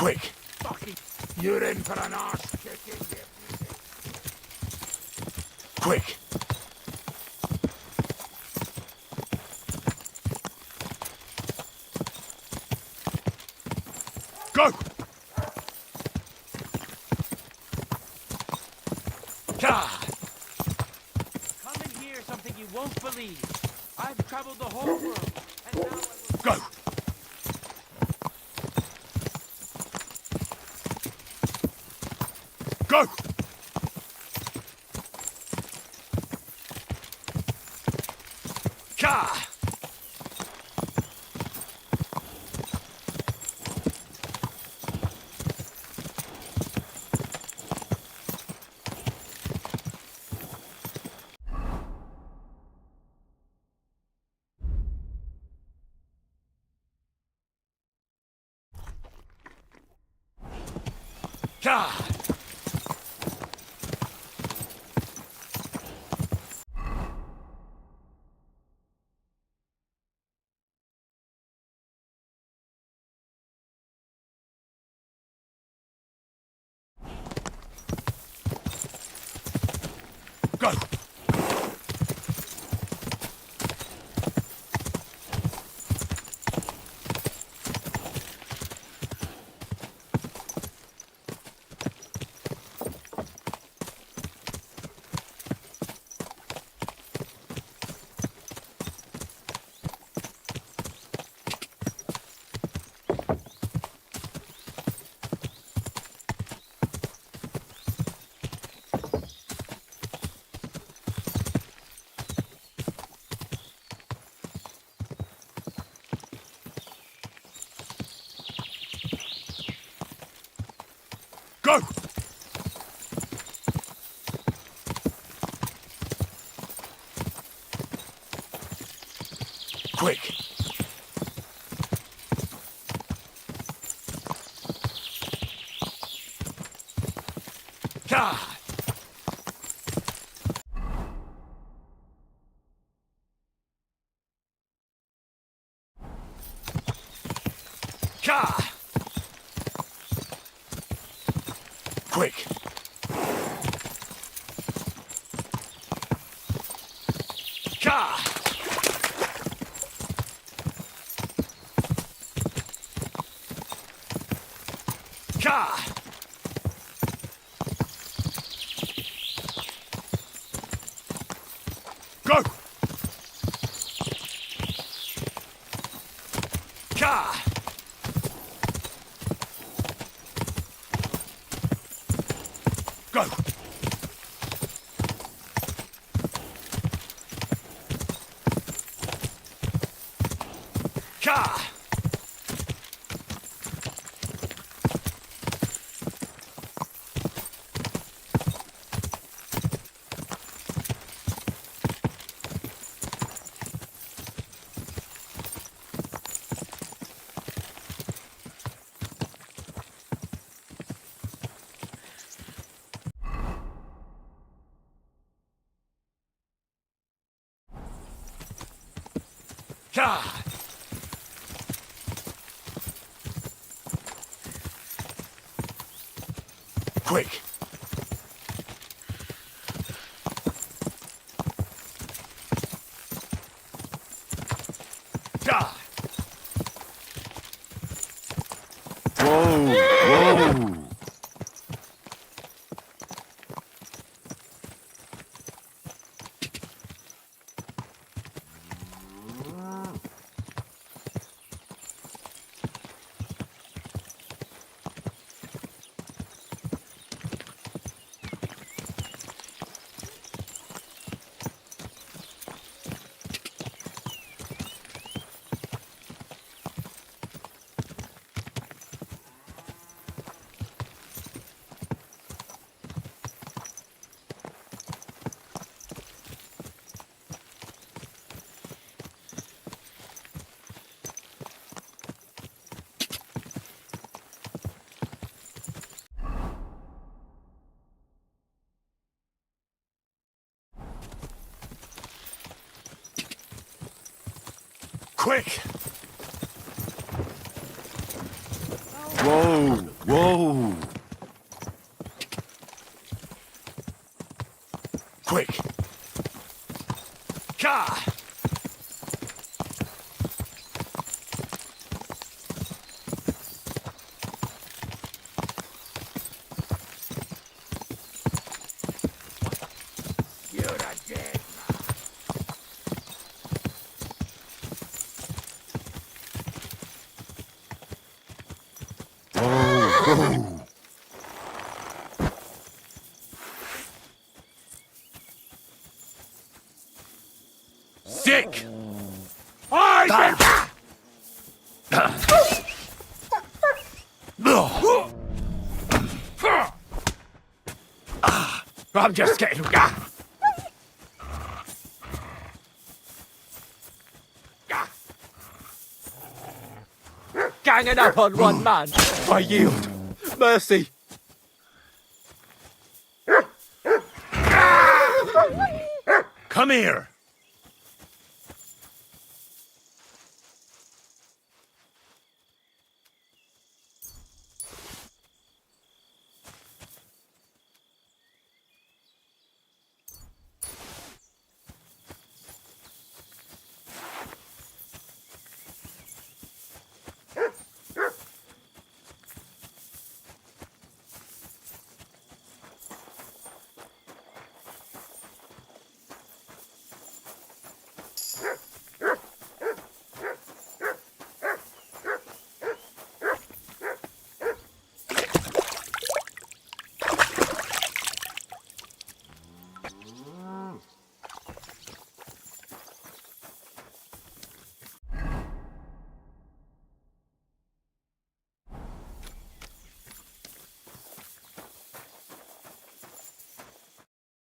Quick! Fucking You're in for an arse kicking. Quick! Go! God! Come and hear something you won't believe. I've traveled the whole world, and now I will... Go! Go! Ka! Ka! Go! Go! Quick! God! God! Quick! Ka! Ka! Go! Ka! Go! Ka! God! Quick! God! Whoa! Whoa! Quick! Whoa! Whoa! Quick! Ka! You're a dead. Whoa! Sick! I I'm just getting... Ganging up on one man. I yield. Mercy. Come here.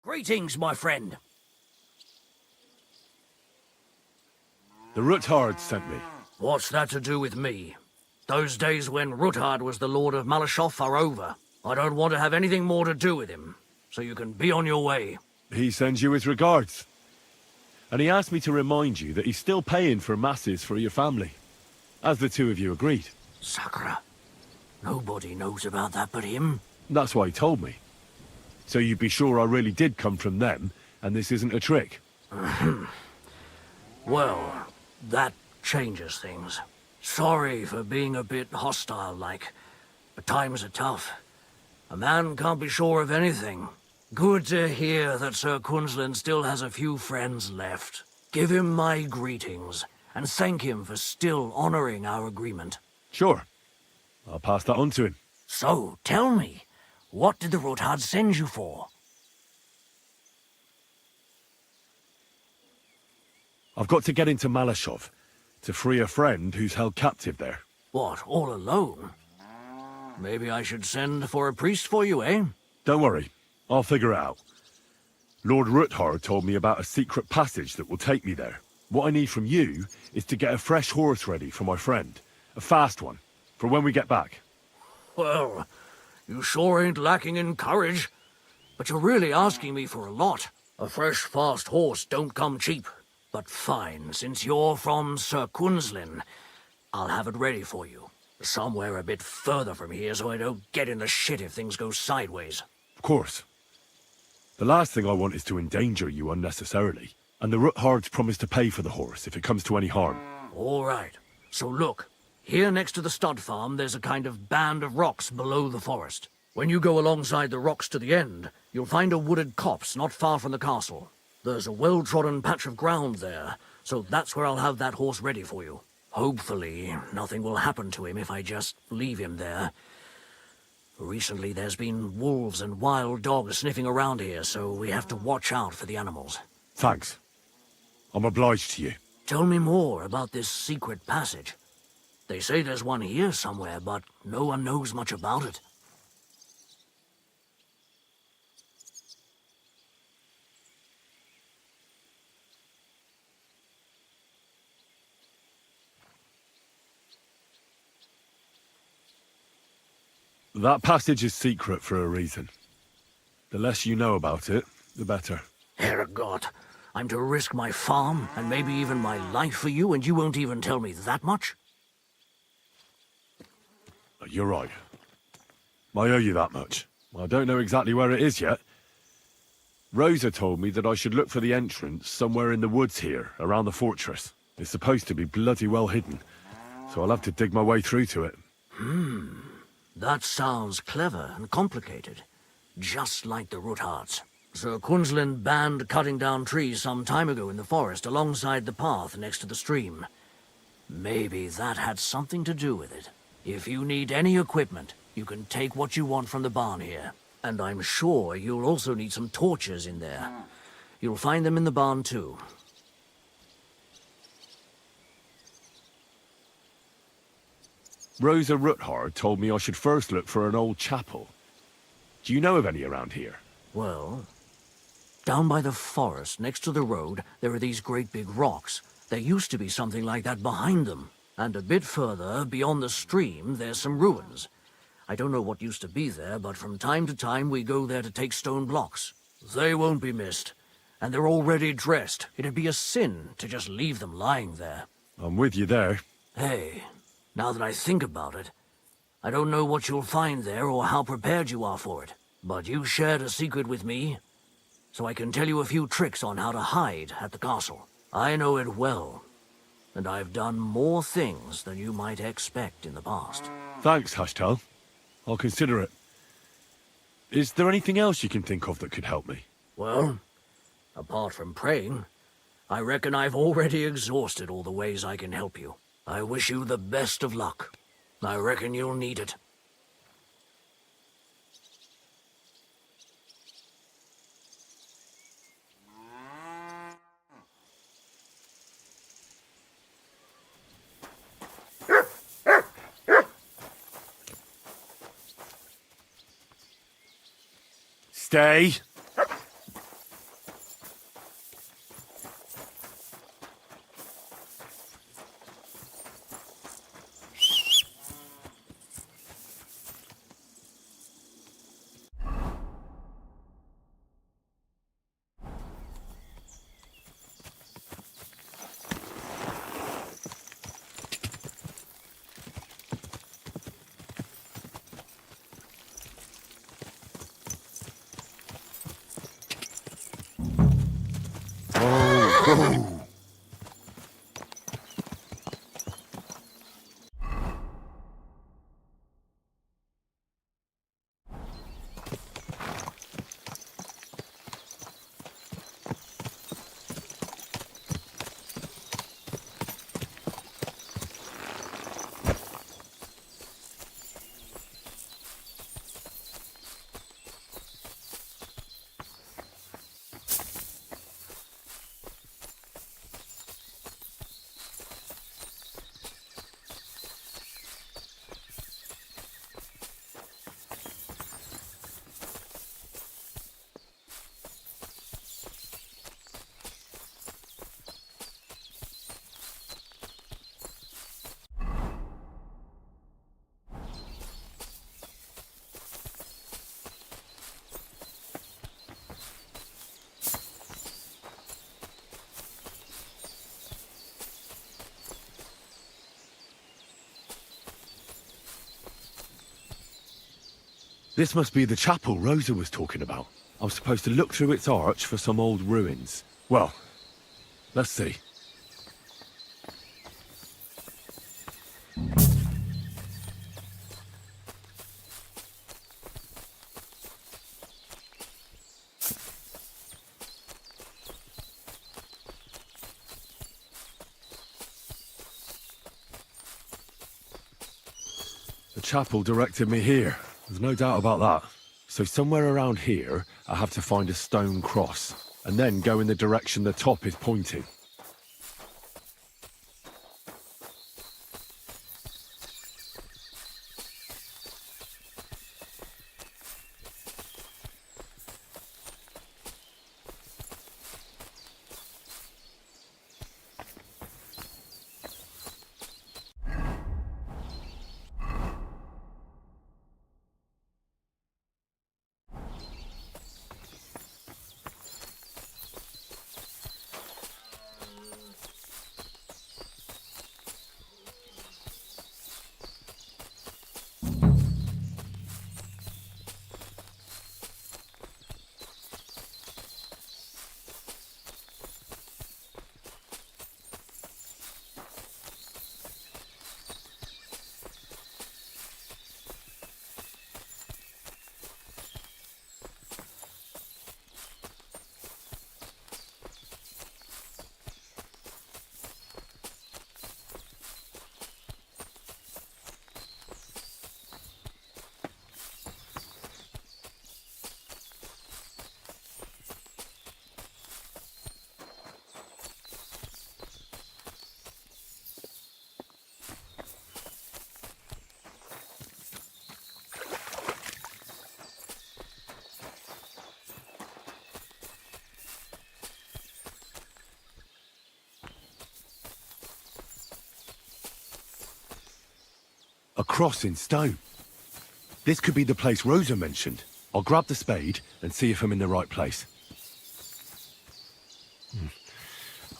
Greetings, my friend. The Ruthard sent me. What's that to do with me? Those days when Ruthard was the Lord of Malashov are over. I don't want to have anything more to do with him, so you can be on your way. He sends you his regards. And he asked me to remind you that he's still paying for masses for your family, as the two of you agreed. Sakura. Nobody knows about that but him. That's why he told me. So you'd be sure I really did come from them, and this isn't a trick. Well, that changes things. Sorry for being a bit hostile-like, but times are tough. A man can't be sure of anything. Good to hear that Sir Quinlan still has a few friends left. Give him my greetings, and thank him for still honoring our agreement. Sure. I'll pass that on to him. So, tell me, what did the Ruthard send you for? I've got to get into Malashov, to free a friend who's held captive there. What, all alone? Maybe I should send for a priest for you, eh? Don't worry, I'll figure it out. Lord Ruthard told me about a secret passage that will take me there. What I need from you is to get a fresh horse ready for my friend. A fast one, for when we get back. Well, you sure ain't lacking in courage. But you're really asking me for a lot. A fresh, fast horse don't come cheap. But fine, since you're from Sir Quinlan, I'll have it ready for you. Somewhere a bit further from here so I don't get in the shit if things go sideways. Of course. The last thing I want is to endanger you unnecessarily. And the Ruthards promise to pay for the horse if it comes to any harm. All right. So look, here next to the stud farm there's a kind of band of rocks below the forest. When you go alongside the rocks to the end, you'll find a wooded copse not far from the castle. There's a well-trodden patch of ground there, so that's where I'll have that horse ready for you. Hopefully, nothing will happen to him if I just leave him there. Recently, there's been wolves and wild dogs sniffing around here, so we have to watch out for the animals. Thanks. I'm obliged to you. Tell me more about this secret passage. They say there's one here somewhere, but no one knows much about it. That passage is secret for a reason. The less you know about it, the better. Herrgott, I'm to risk my farm and maybe even my life for you, and you won't even tell me that much? You're right. I owe you that much. I don't know exactly where it is yet. Rosa told me that I should look for the entrance somewhere in the woods here, around the fortress. It's supposed to be bloody well hidden, so I'll have to dig my way through to it. That sounds clever and complicated. Just like the Ruthards. Sir Quinslin banned cutting down trees some time ago in the forest alongside the path next to the stream. Maybe that had something to do with it. If you need any equipment, you can take what you want from the barn here. And I'm sure you'll also need some torches in there. You'll find them in the barn too. Rosa Ruthard told me I should first look for an old chapel. Do you know of any around here? Well, down by the forest, next to the road, there are these great big rocks. There used to be something like that behind them. And a bit further, beyond the stream, there's some ruins. I don't know what used to be there, but from time to time we go there to take stone blocks. They won't be missed. And they're already dressed. It'd be a sin to just leave them lying there. I'm with you there. Hey, now that I think about it, I don't know what you'll find there or how prepared you are for it. But you shared a secret with me, so I can tell you a few tricks on how to hide at the castle. I know it well, and I've done more things than you might expect in the past. Thanks, Hashtal. I'll consider it. Is there anything else you can think of that could help me? Well, apart from praying, I reckon I've already exhausted all the ways I can help you. I wish you the best of luck. I reckon you'll need it. Stay. This must be the chapel Rosa was talking about. I'm supposed to look through its arch for some old ruins. Well, let's see. The chapel directed me here. There's no doubt about that. So somewhere around here, I have to find a stone cross, and then go in the direction the top is pointing. A cross in stone. This could be the place Rosa mentioned. I'll grab the spade and see if I'm in the right place.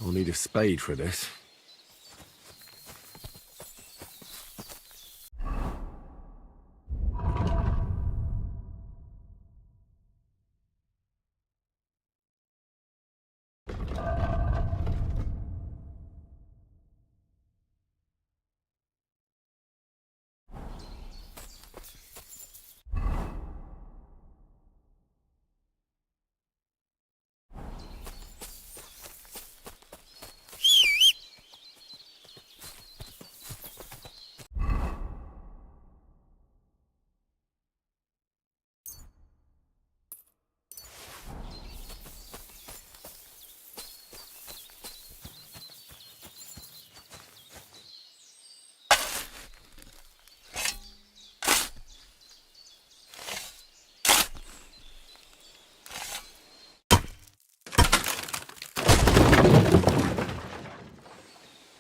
I'll need a spade for this.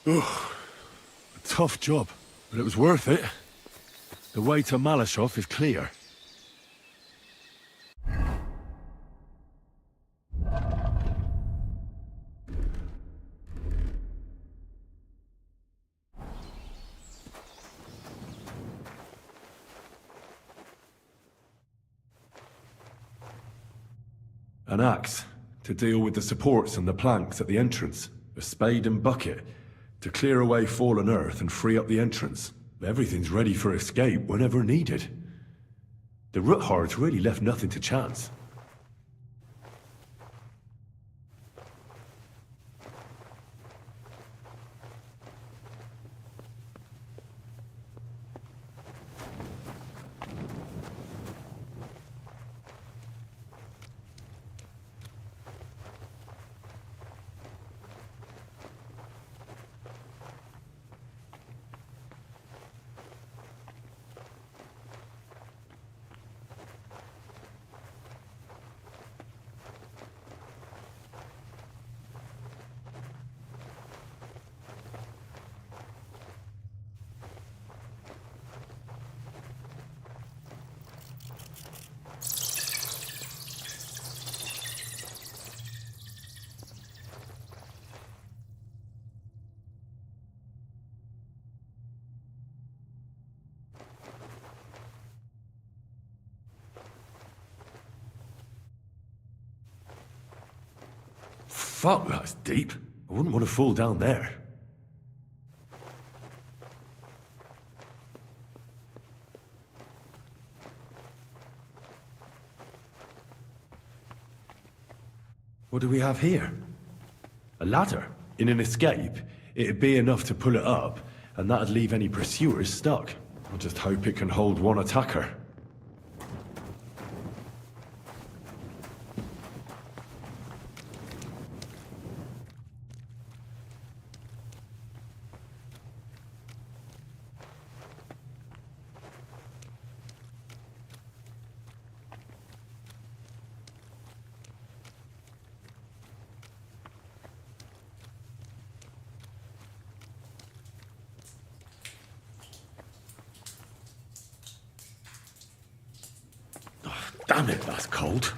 A tough job, but it was worth it. The way to Malashov is clear. An axe to deal with the supports and the planks at the entrance. A spade and bucket to clear away fallen earth and free up the entrance. Everything's ready for escape whenever needed. The Ruthards really left nothing to chance. Fuck, that's deep. I wouldn't want to fall down there. What do we have here? A ladder. In an escape, it'd be enough to pull it up, and that'd leave any pursuers stuck. I just hope it can hold one attacker. Damn it, that's cold.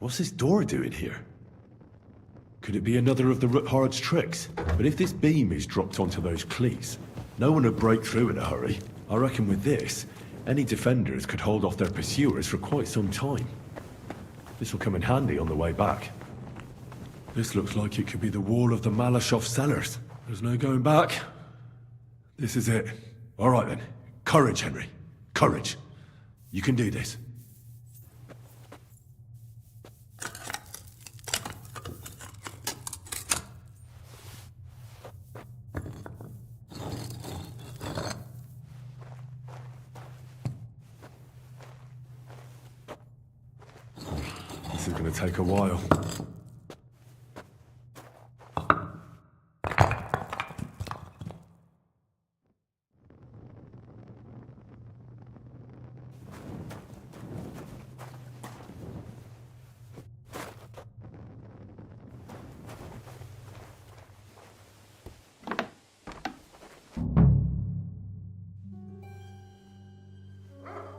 What's this door doing here? Could it be another of the Ruthard's tricks? But if this beam is dropped onto those cleats, no one would break through in a hurry. I reckon with this, any defenders could hold off their pursuers for quite some time. This will come in handy on the way back. This looks like it could be the wall of the Malashov cellars. There's no going back. This is it. All right then. Courage, Henry. Courage. You can do this. This is going to take a while.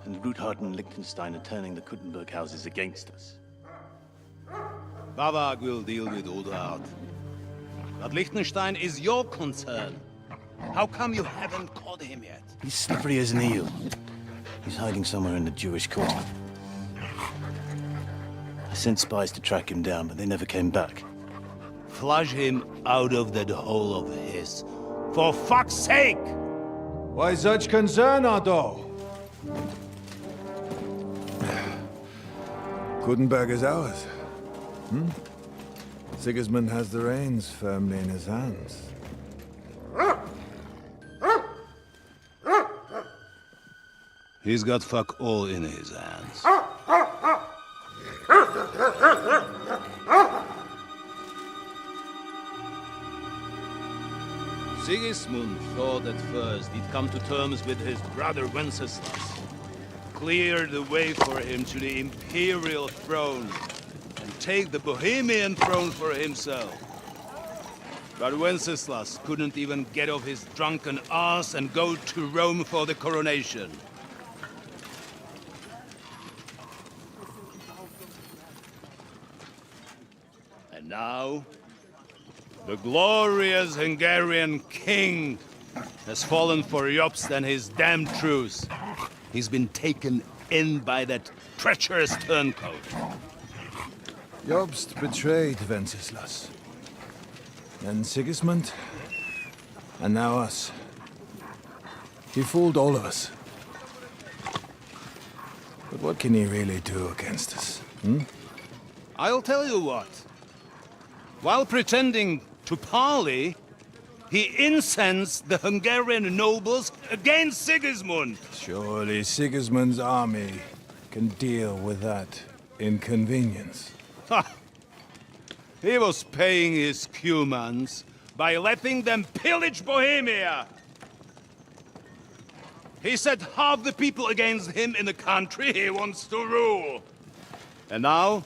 And Ruthard and Liechtenstein are turning the Kuttenberg houses against us. Bavag will deal with Ruthard. But Liechtenstein is your concern. How come you haven't caught him yet? He's slippery as an eel. He's hiding somewhere in the Jewish quarter. I sent spies to track him down, but they never came back. Flush him out of that hole of his. For fuck's sake! Why such concern, Otto? Kuttenberg is ours. Sigismund has the reins firmly in his hands. He's got fuck all in his hands. Sigismund thought at first he'd come to terms with his brother Wenceslaus. Clear the way for him to the imperial throne and take the Bohemian throne for himself. But Wenceslaus couldn't even get off his drunken ass and go to Rome for the coronation. And now, the glorious Hungarian king has fallen for Jobst and his damned truce. He's been taken in by that treacherous turncoat. Jobst betrayed Wenceslaus. Then Sigismund, and now us. He fooled all of us. But what can he really do against us? I'll tell you what. While pretending to parley, he incensed the Hungarian nobles against Sigismund. Surely Sigismund's army can deal with that inconvenience. Ha! He was paying his cumans by letting them pillage Bohemia. He set half the people against him in the country he wants to rule. And now,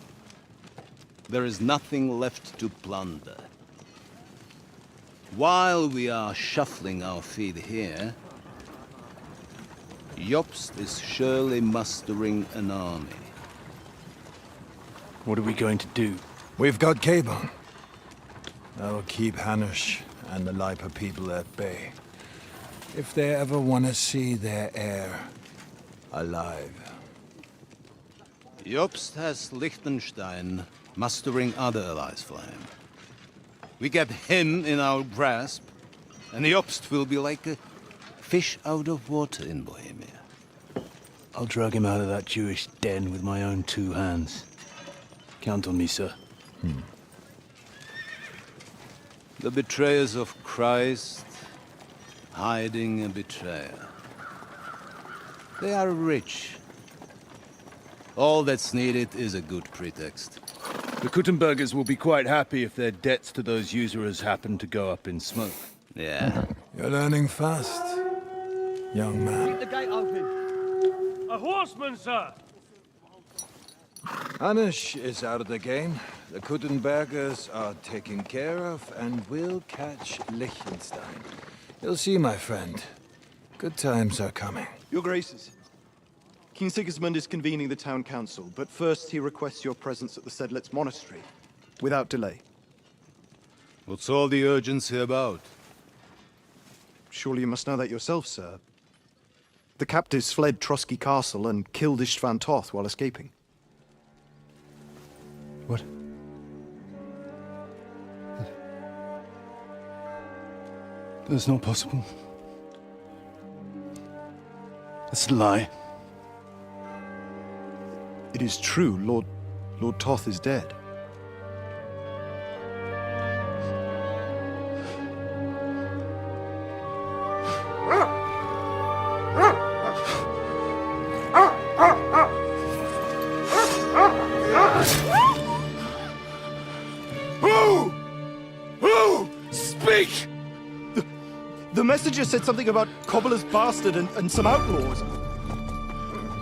there is nothing left to plunder. While we are shuffling our feet here, Jobst is surely mustering an army. What are we going to do? We've got Capon. That'll keep Hanush and the Lipa people at bay. If they ever want to see their heir alive. Jobst has Liechtenstein mustering other allies for him. We get him in our grasp, and Jobst will be like a fish out of water in Bohemia. I'll drag him out of that Jewish den with my own two hands. Count on me, sir. The betrayers of Christ, hiding a betrayer. They are rich. All that's needed is a good pretext. The Kuttenbergers will be quite happy if their debts to those usurers happen to go up in smoke. Yeah. You're learning fast, young man. The gate open. A horseman, sir! Hanush is out of the game. The Kuttenbergers are taken care of, and we'll catch Liechtenstein. You'll see, my friend. Good times are coming. Your Graces, King Sigismund is convening the town council, but first he requests your presence at the Sedlitz monastery, without delay. What's all the urgency about? Surely you must know that yourself, sir. The captives fled Trosky Castle and killed Istvan Toth while escaping. What? That's not possible. That's a lie. It is true, Lord Toth is dead. Who? Speak! The messenger said something about Kobyla's bastard and some outlaws.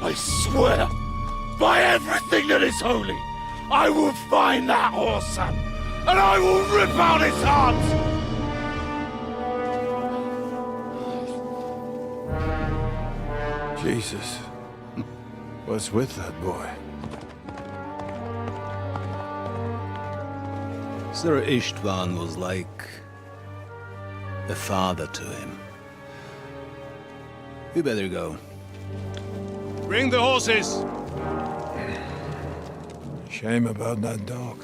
I swear, by everything that is holy, I will find that whoreson, and I will rip out his heart! Jesus. What's with that boy? Sir Ishtvan was like a father to him. We better go. Bring the horses! Shame about that dog.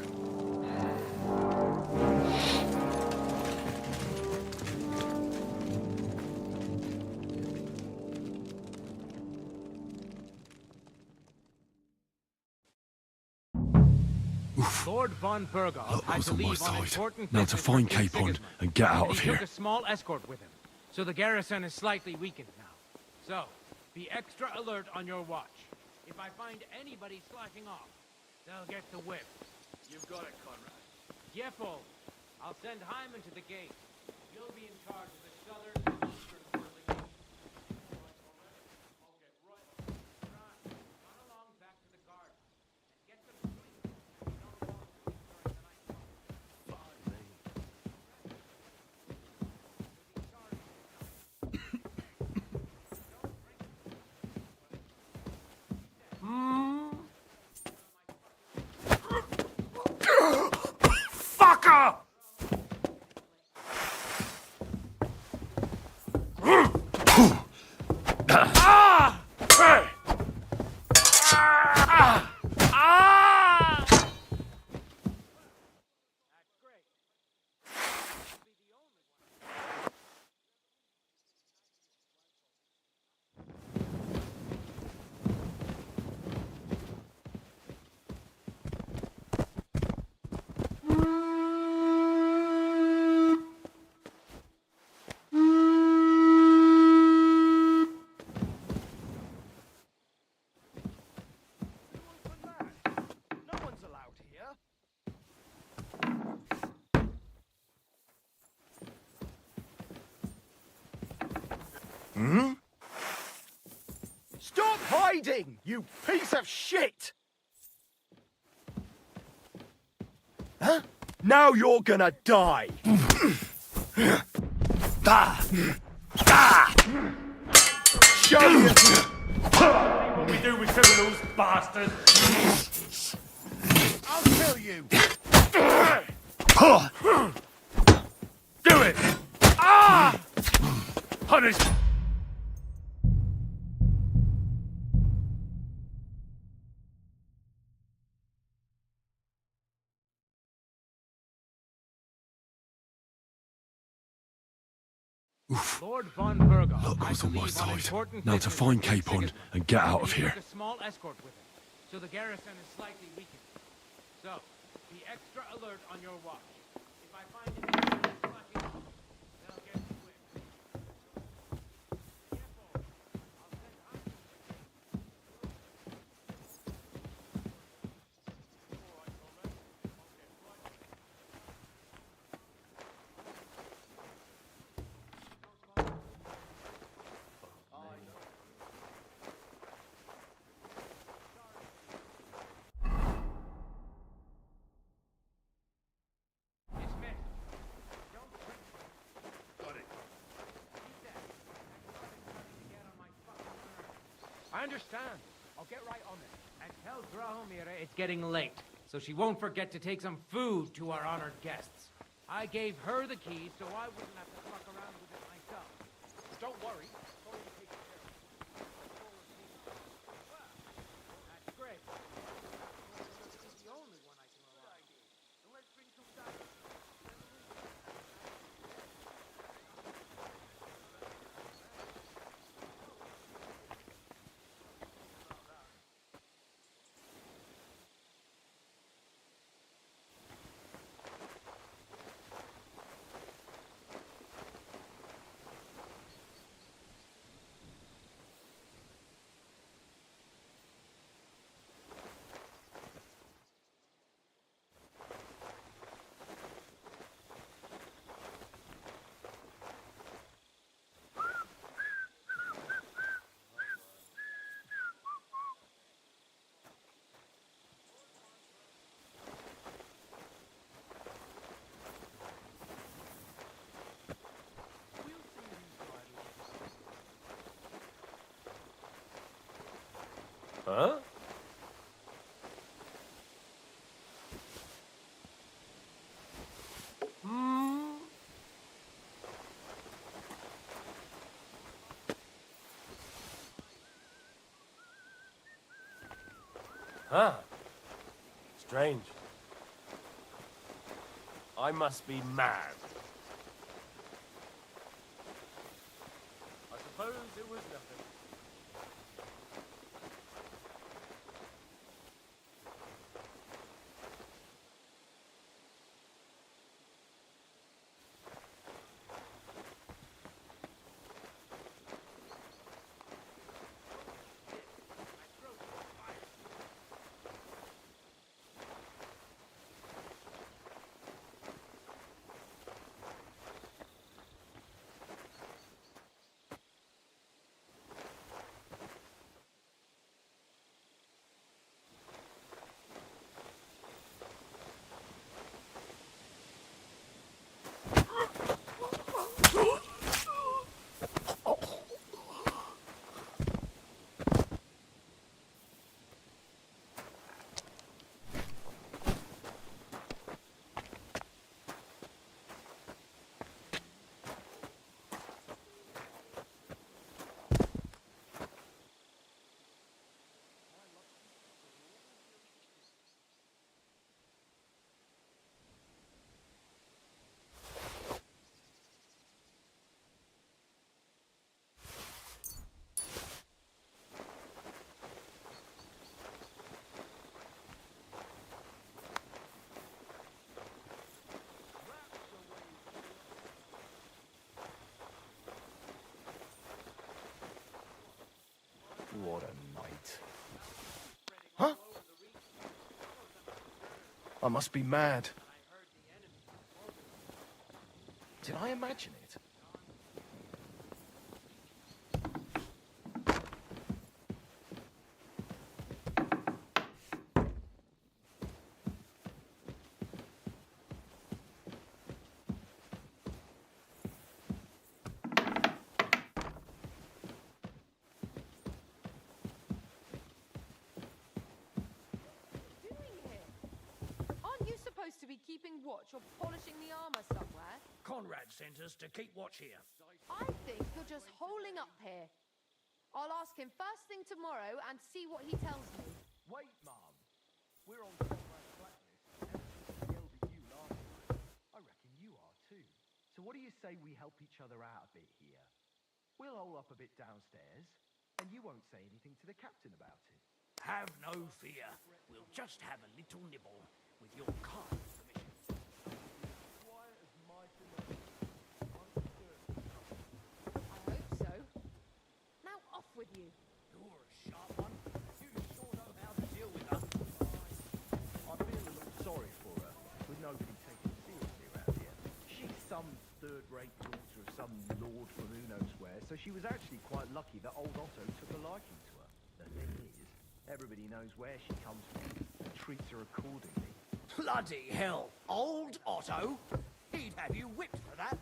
Lord von Bergow had to on my leave on side. important Now to business for find King Capon Sigismund, and get out of he here. took a small escort with him, so the garrison is slightly weakened now. So, be extra alert on your watch. If I find anybody slacking off, they'll get the whip. You've got it, Conrad. Jeffel, I'll send Hyman to the gate. You'll be in charge of the southern and eastern part of the gate. I'll get right on. Run along back to the guard and get them sleep. You don't want to sleep during the night. Fucker! Stop hiding, you piece of shit! Huh? Now you're gonna die! Show you! What we do with criminals, bastard! I'll kill you! Do it! Ah! Punish! Lord von Bergow Luck had was to on my leave side. important Now to business find for King Capon Sigismund, and get out of he here. took a small escort with him, so the garrison is slightly weakened. So, be extra alert on your watch. If I find anybody slacking off, they'll get the whip. Careful. I'll send Hyman to the gate. All right, Coleman. I'll get right on it. I understand. I'll get right on it. And tell Drahomira it's getting late, so she won't forget to take some food to our honored guests. I gave her the keys, so I wouldn't have to fuck around with it myself. Don't worry. It's already taken care of. That's great. She's the only one I can rely on. So let's bring some down. Huh? Huh. Strange. I must be mad. I suppose it was nothing. What a night. Huh? I must be mad. Did I imagine it? To be keeping watch or polishing the armor somewhere? Conrad sent us to keep watch here. I think you're just holing up here. I'll ask him first thing tomorrow and see what he tells me. Wait, Mom. We're on Conrad's blacklist. Everything yelled at you last time. I reckon you are too. So what do you say we help each other out a bit here? We'll hole up a bit downstairs, and you won't say anything to the captain about it. Have no fear. We'll just have a little nibble. With your kind permission. I hope so. Now off with you. You're a sharp one. You sure know how to deal with her. I feel a little sorry for her, with nobody taking it seriously around here. She's some third-rate daughter of some lord from who knows where, so she was actually quite lucky that old Otto took a liking to her. The thing is, everybody knows where she comes from and treats her accordingly. Bloody hell! Old Otto? He'd have you whipped for that.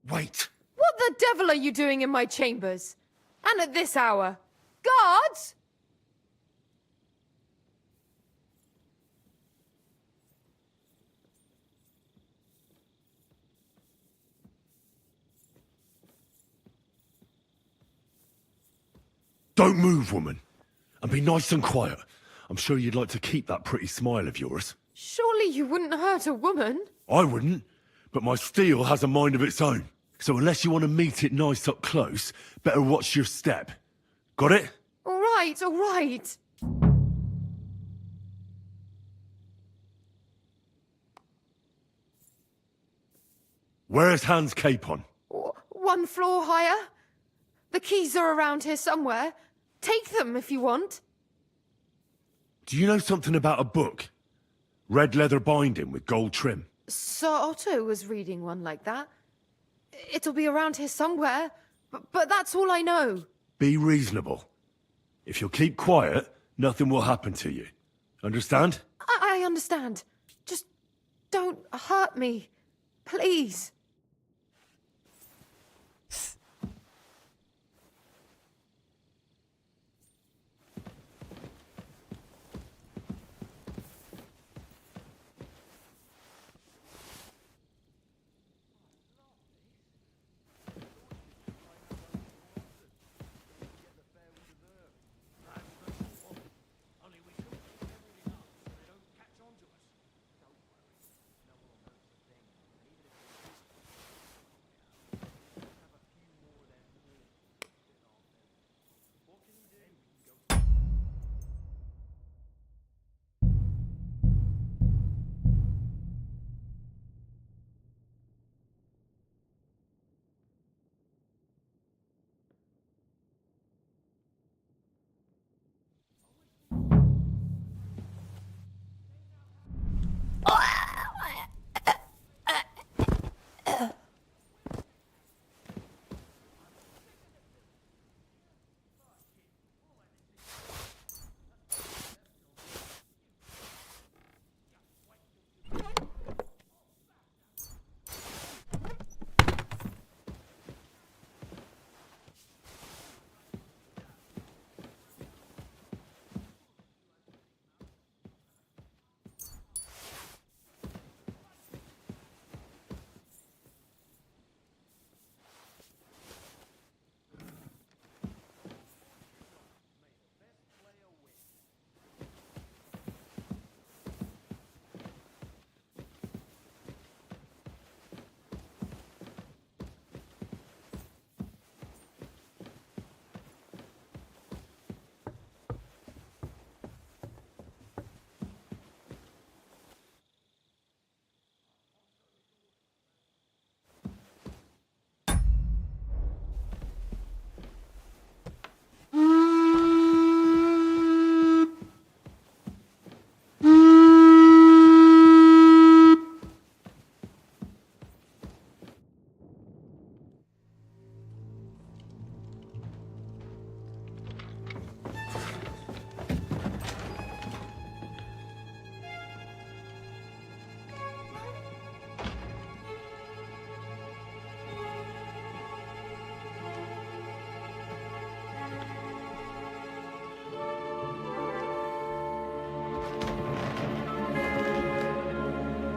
Wait! What the devil are you doing in my chambers? And at this hour? Guards! Don't move, woman. And be nice and quiet. I'm sure you'd like to keep that pretty smile of yours. Surely you wouldn't hurt a woman? I wouldn't. but my steel has a mind of its own. So unless you want to meet it nice up close, better watch your step. Got it? All right, all right. Where's Hans Capon? One floor higher. The keys are around here somewhere. Take them if you want. Do you know something about a book? Red leather binding with gold trim. Sir Otto was reading one like that. It'll be around here somewhere, but that's all I know. Be reasonable. If you'll keep quiet, nothing will happen to you. Understand? I understand. Just don't hurt me. Please.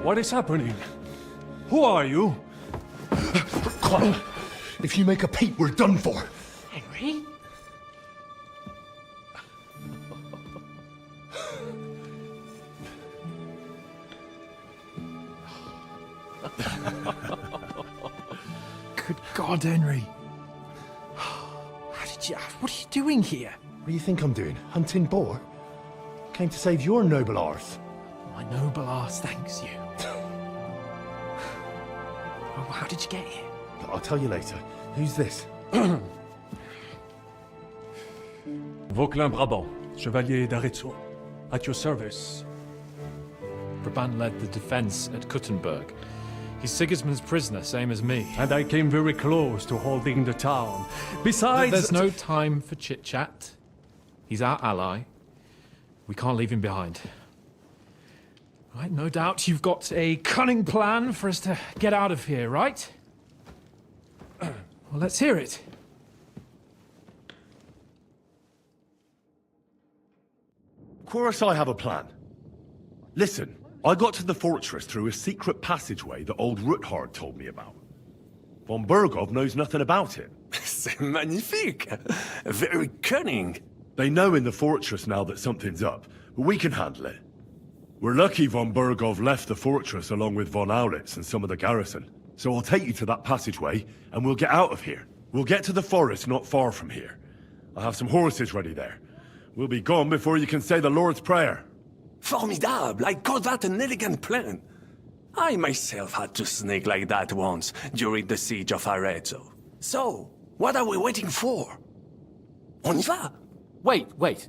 What is happening? Who are you? Quiet. If you make a peep, we're done for. Henry? Good God, Henry. What are you doing here? What do you think I'm doing? Hunting boar? Came to save your noble arse. My noble arse thanks you. Oh, how did you get here? I'll tell you later. Who's this? Vauquelin Brabant, Chevalier d'Aretzo. At your service. Brabant led the defense at Kuttenberg. He's Sigismund's prisoner, same as me. And I came very close to holding the town. Besides... There's no time for chit-chat. He's our ally. We can't leave him behind. Right, no doubt you've got a cunning plan for us to get out of here, right? Well, let's hear it. Of course I have a plan. Listen, I got to the fortress through a secret passageway that old Rattay told me about. Von Bergow knows nothing about it. C'est magnifique! Very cunning. They know in the fortress now that something's up, but we can handle it. We're lucky von Bergow left the fortress along with von Aulitz and some of the garrison. So I'll take you to that passageway, and we'll get out of here. We'll get to the forest not far from here. I'll have some horses ready there. We'll be gone before you can say the Lord's Prayer. Formidable! I call that an elegant plan. I myself had to sneak like that once during the siege of Arezzo. So, what are we waiting for? On y va! Wait.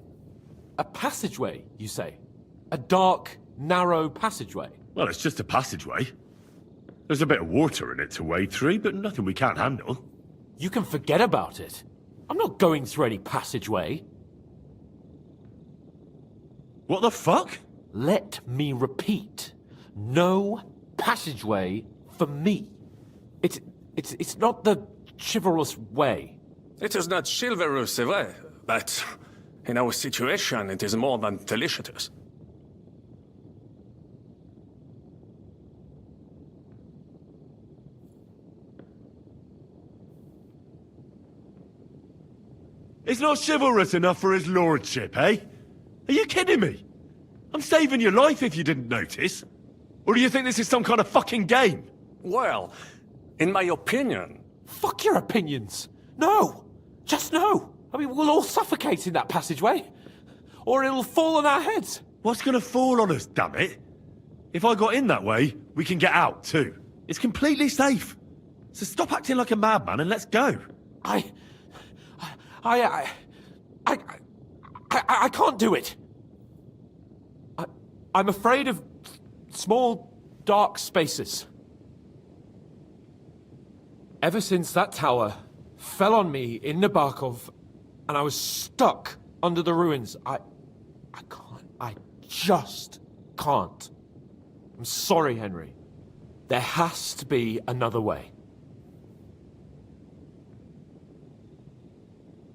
A passageway, you say? A dark, narrow passageway? Well, it's just a passageway. There's a bit of water in it to wade through, but nothing we can't handle. You can forget about it. I'm not going through any passageway. What the fuck? Let me repeat. No passageway for me. It's not the chivalrous way. It is not chivalrous, c'est vrai, but in our situation, it is more than delicious. It's not chivalrous enough for his lordship, eh? Are you kidding me? I'm saving your life if you didn't notice. Or do you think this is some kind of fucking game? Well, in my opinion... Fuck your opinions! No! Just no! I mean, we'll all suffocate in that passageway. Or it'll fall on our heads. What's gonna fall on us, damn it? If I got in that way, we can get out, too. It's completely safe. So stop acting like a madman and let's go. I can't do it. I'm afraid of small, dark spaces. Ever since that tower fell on me in Nabokov, and I was stuck under the ruins, I just can't. I'm sorry, Henry. There has to be another way.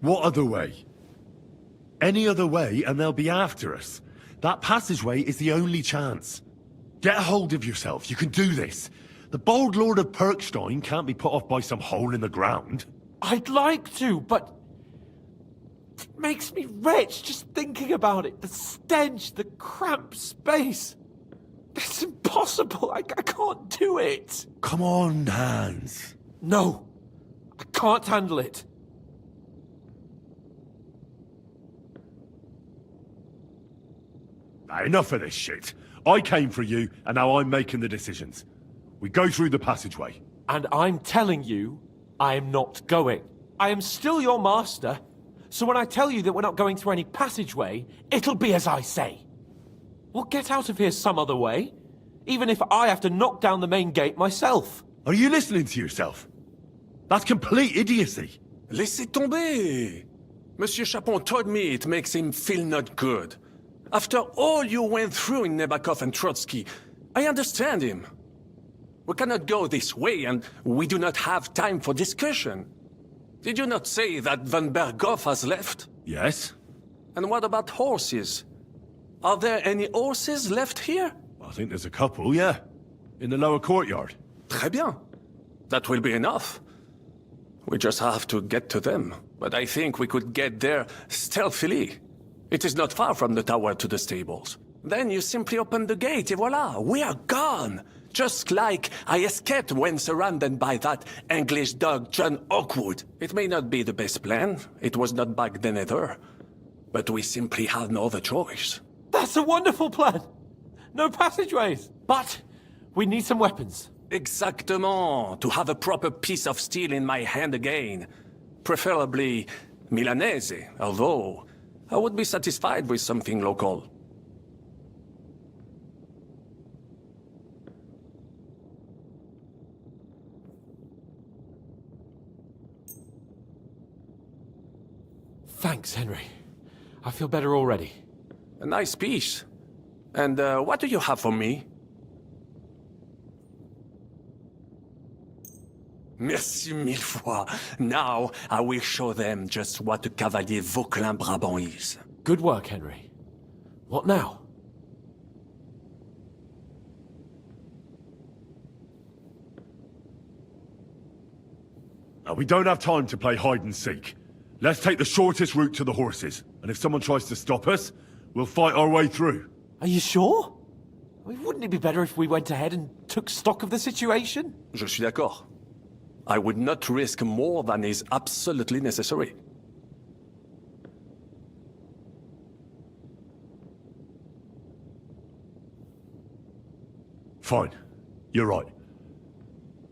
What other way? Any other way and they'll be after us. That passageway is the only chance. Get a hold of yourself, you can do this. The bold Lord of Perkstein can't be put off by some hole in the ground. I'd like to, but it makes me rich just thinking about it. The stench, the cramped space. It's impossible. I can't do it. Come on, Hans. No, I can't handle it. Enough of this shit. I came for you, and now I'm making the decisions. We go through the passageway. And I'm telling you, I am not going. I am still your master, so when I tell you that we're not going through any passageway, it'll be as I say. We'll get out of here some other way, even if I have to knock down the main gate myself. Are you listening to yourself? That's complete idiocy. Laissez tomber. Monsieur Capon told me it makes him feel not good. After all you went through in Nabokov and Trotsky, I understand him. We cannot go this way, and we do not have time for discussion. Did you not say that von Bergow has left? Yes. And what about horses? Are there any horses left here? I think there's a couple, yeah. In the lower courtyard. Très bien. That will be enough. We just have to get to them. But I think we could get there stealthily. It is not far from the tower to the stables. Then you simply open the gate, et voila, we are gone! Just like I escaped when surrounded by that English dog John Oakwood. It may not be the best plan, it was not back then either. But we simply had no other choice. That's a wonderful plan! No passageways! But we need some weapons. Exactement, to have a proper piece of steel in my hand again. Preferably Milanese, although I would be satisfied with something local. Thanks, Henry. I feel better already. A nice piece. And what do you have for me? Merci mille fois. Now I will show them just what a Cavalier Vauquelin Brabant is. Good work, Henry. What now? Now, we don't have time to play hide and seek. Let's take the shortest route to the horses. And if someone tries to stop us, we'll fight our way through. Are you sure? I mean, wouldn't it be better if we went ahead and took stock of the situation? Je suis d'accord. I would not risk more than is absolutely necessary. Fine. You're right.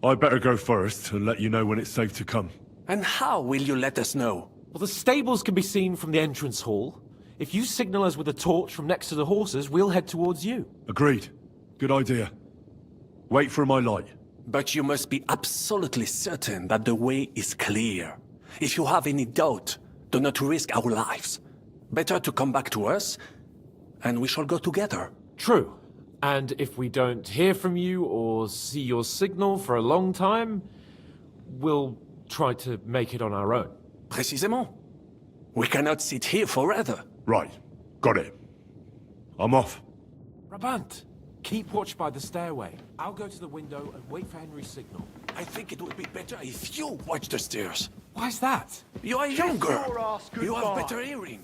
I'd better go first and let you know when it's safe to come. And how will you let us know? Well, the stables can be seen from the entrance hall. If you signal us with a torch from next to the horses, we'll head towards you. Agreed. Good idea. Wait for my light. But you must be absolutely certain that the way is clear. If you have any doubt, do not risk our lives. Better to come back to us, and we shall go together. True. And if we don't hear from you or see your signal for a long time, we'll try to make it on our own. Précisément. We cannot sit here forever. Right. Got it. I'm off. Brabant, keep watch by the stairway. I'll go to the window and wait for Henry's signal. I think it would be better if you watch the stairs. Why's that? You are younger. your ass You have goodbye. better hearing.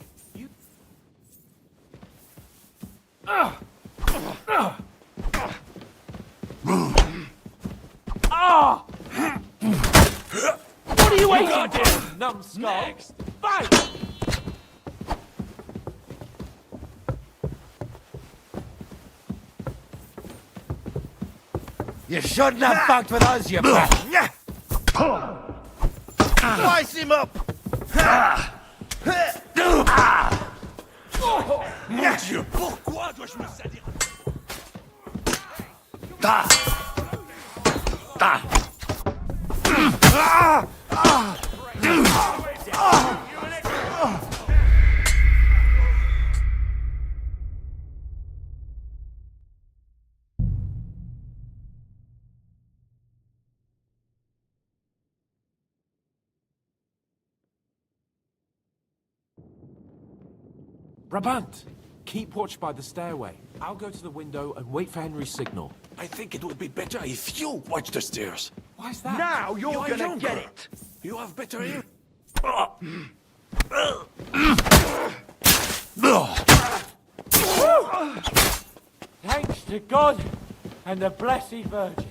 What are you waiting for, numbskull? Next. Fight! You shouldn't have fucked with us, you bastard! Slice him up! Mon Dieu, pourquoi dois-je me salir? Brabant, keep watch by the stairway. I'll go to the window and wait for Henry's signal. I think it would be better if you watch the stairs. Why's that? Now you're You are gonna younger. get it! You have better hearing. Thanks to God and the Blessed Virgin.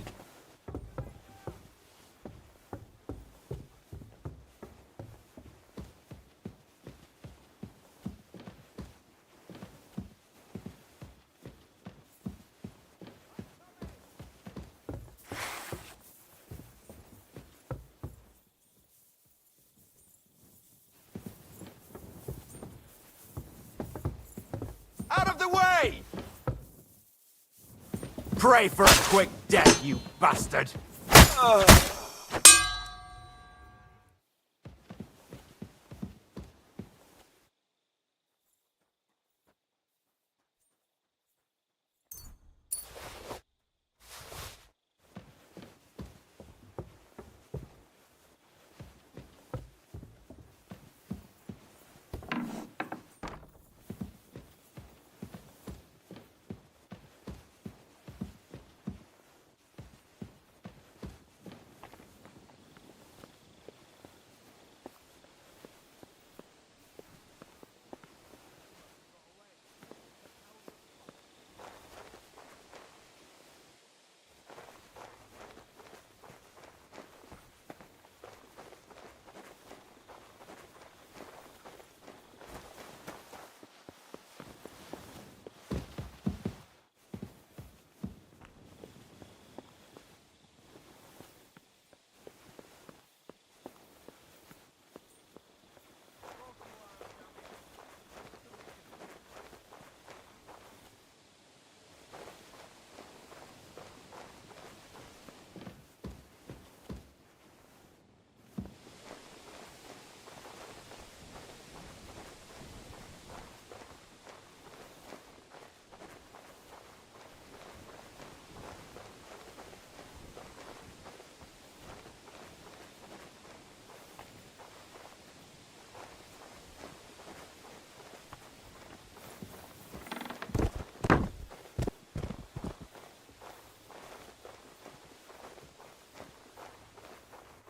Out of the way! Pray for a quick death, you bastard!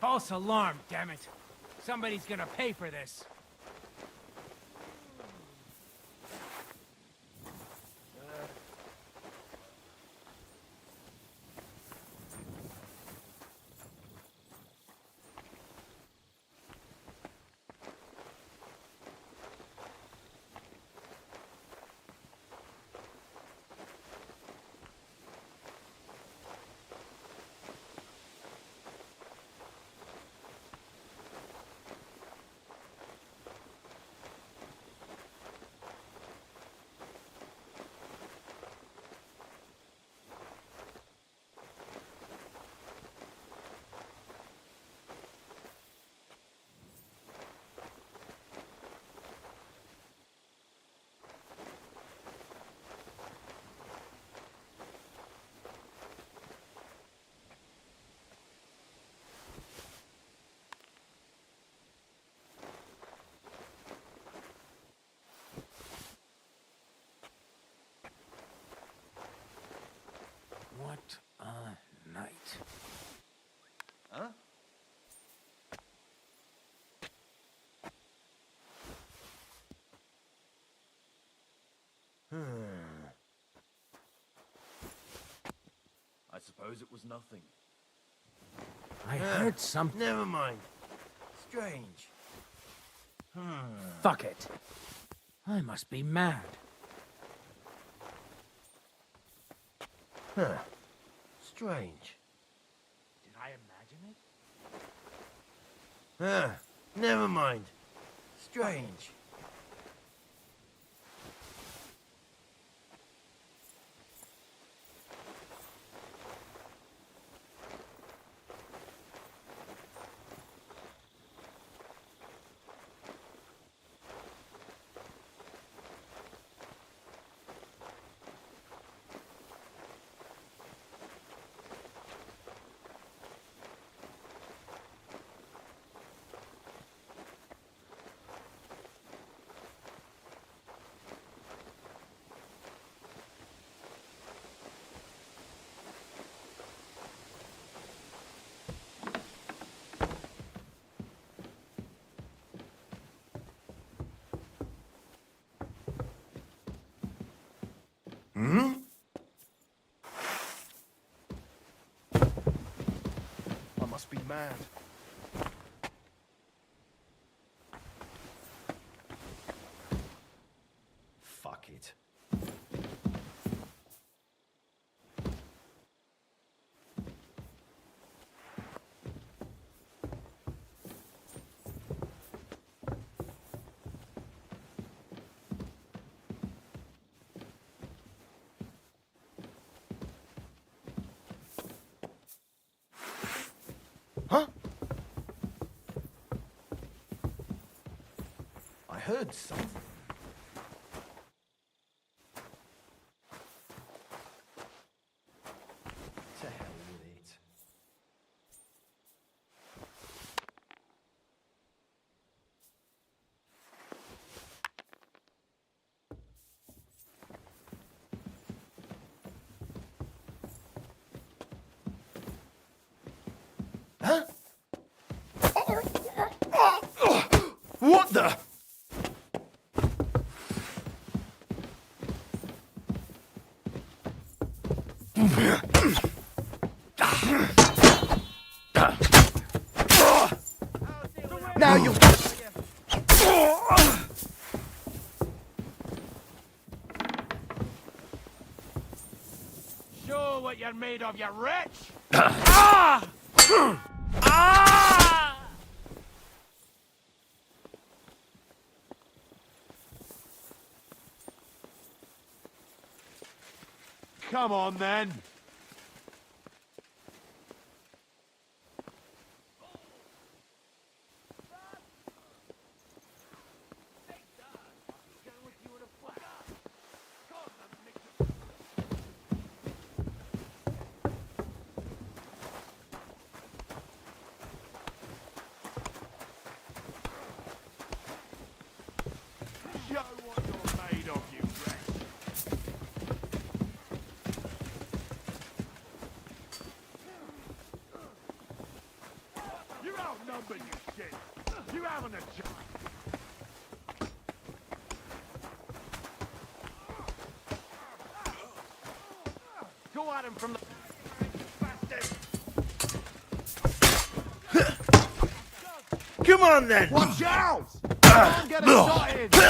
False alarm, damn it. Somebody's gonna pay for this. Huh? I suppose it was nothing. I heard something. Never mind. Strange. Fuck it. I must be mad. Huh. Strange. Did I imagine it? Never mind. Strange. I must be mad. Fuck it. Huh? I heard something. To hell with it. Huh? What the? Now you. Show what you're made of, you wretch! Come on, then. Show what you're made of, you wretch. You're outnumbered, you shit. You haven't a chance. Go at him from the... Come on then. Watch out! Don't get excited! You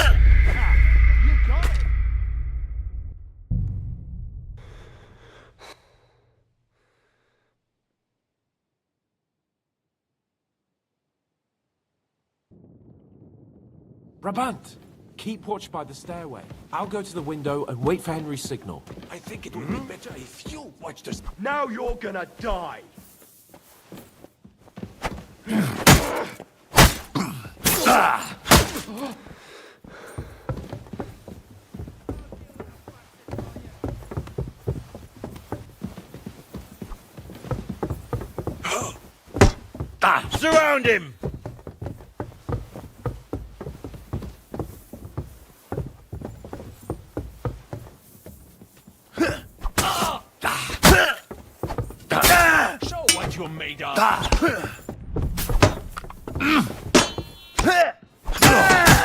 got it! Brabant, keep watch by the stairway. I'll go to the window and wait for Henry's signal. I think it would be better if you watch this. Now you're gonna die. Surround him. Show you're made of.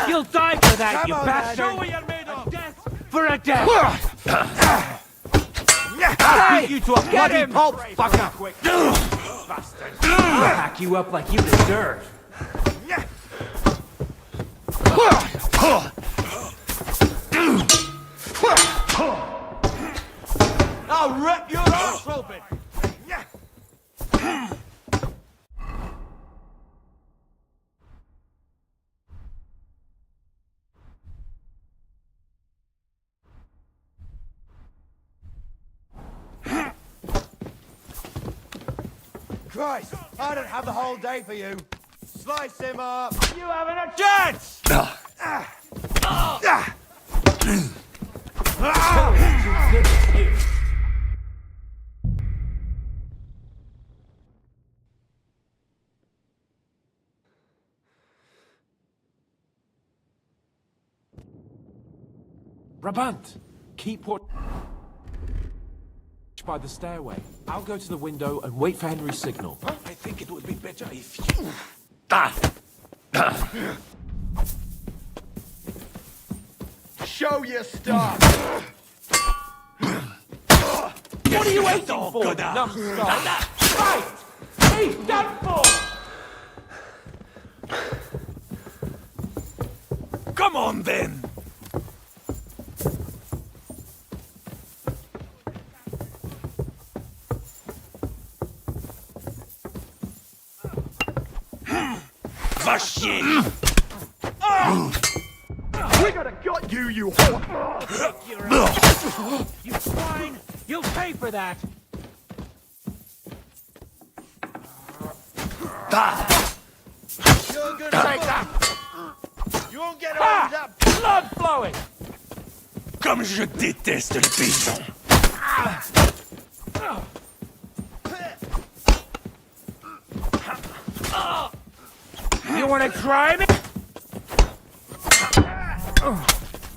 You'll die for that, Come you on, bastard! Adam. Show what you're made of! For a death! Hey, Beat you to a bloody pulp, fucker! Quick, bastard. I'll pack you up like you deserve. I'll rip your arse open! Christ, I don't have the whole day for you. Slice him up. You haven't a chance! Brabant, keep what by the stairway. I'll go to the window and wait for Henry's signal. I think it would be better if you... Show your stuff! What are you waiting for, numbskull? Right! He's done for! Come on, then! Machine! We gotta got you, you whore! You swine! You'll pay for that! You're gonna take that! You won't get away with that! Blood flowing! Comme je déteste les paysans! You wanna try me?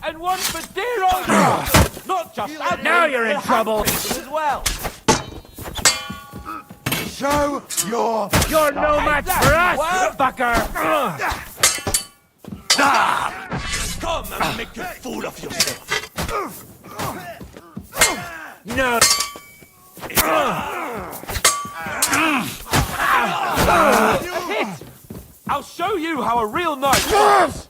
And one for dear old God! Not just ugly, Now you're in but trouble. handsome as well! Show your... You're no match for us, Well- fucker! Come and make a fool of yourself! No! A hit! I'll show you how a real knight works!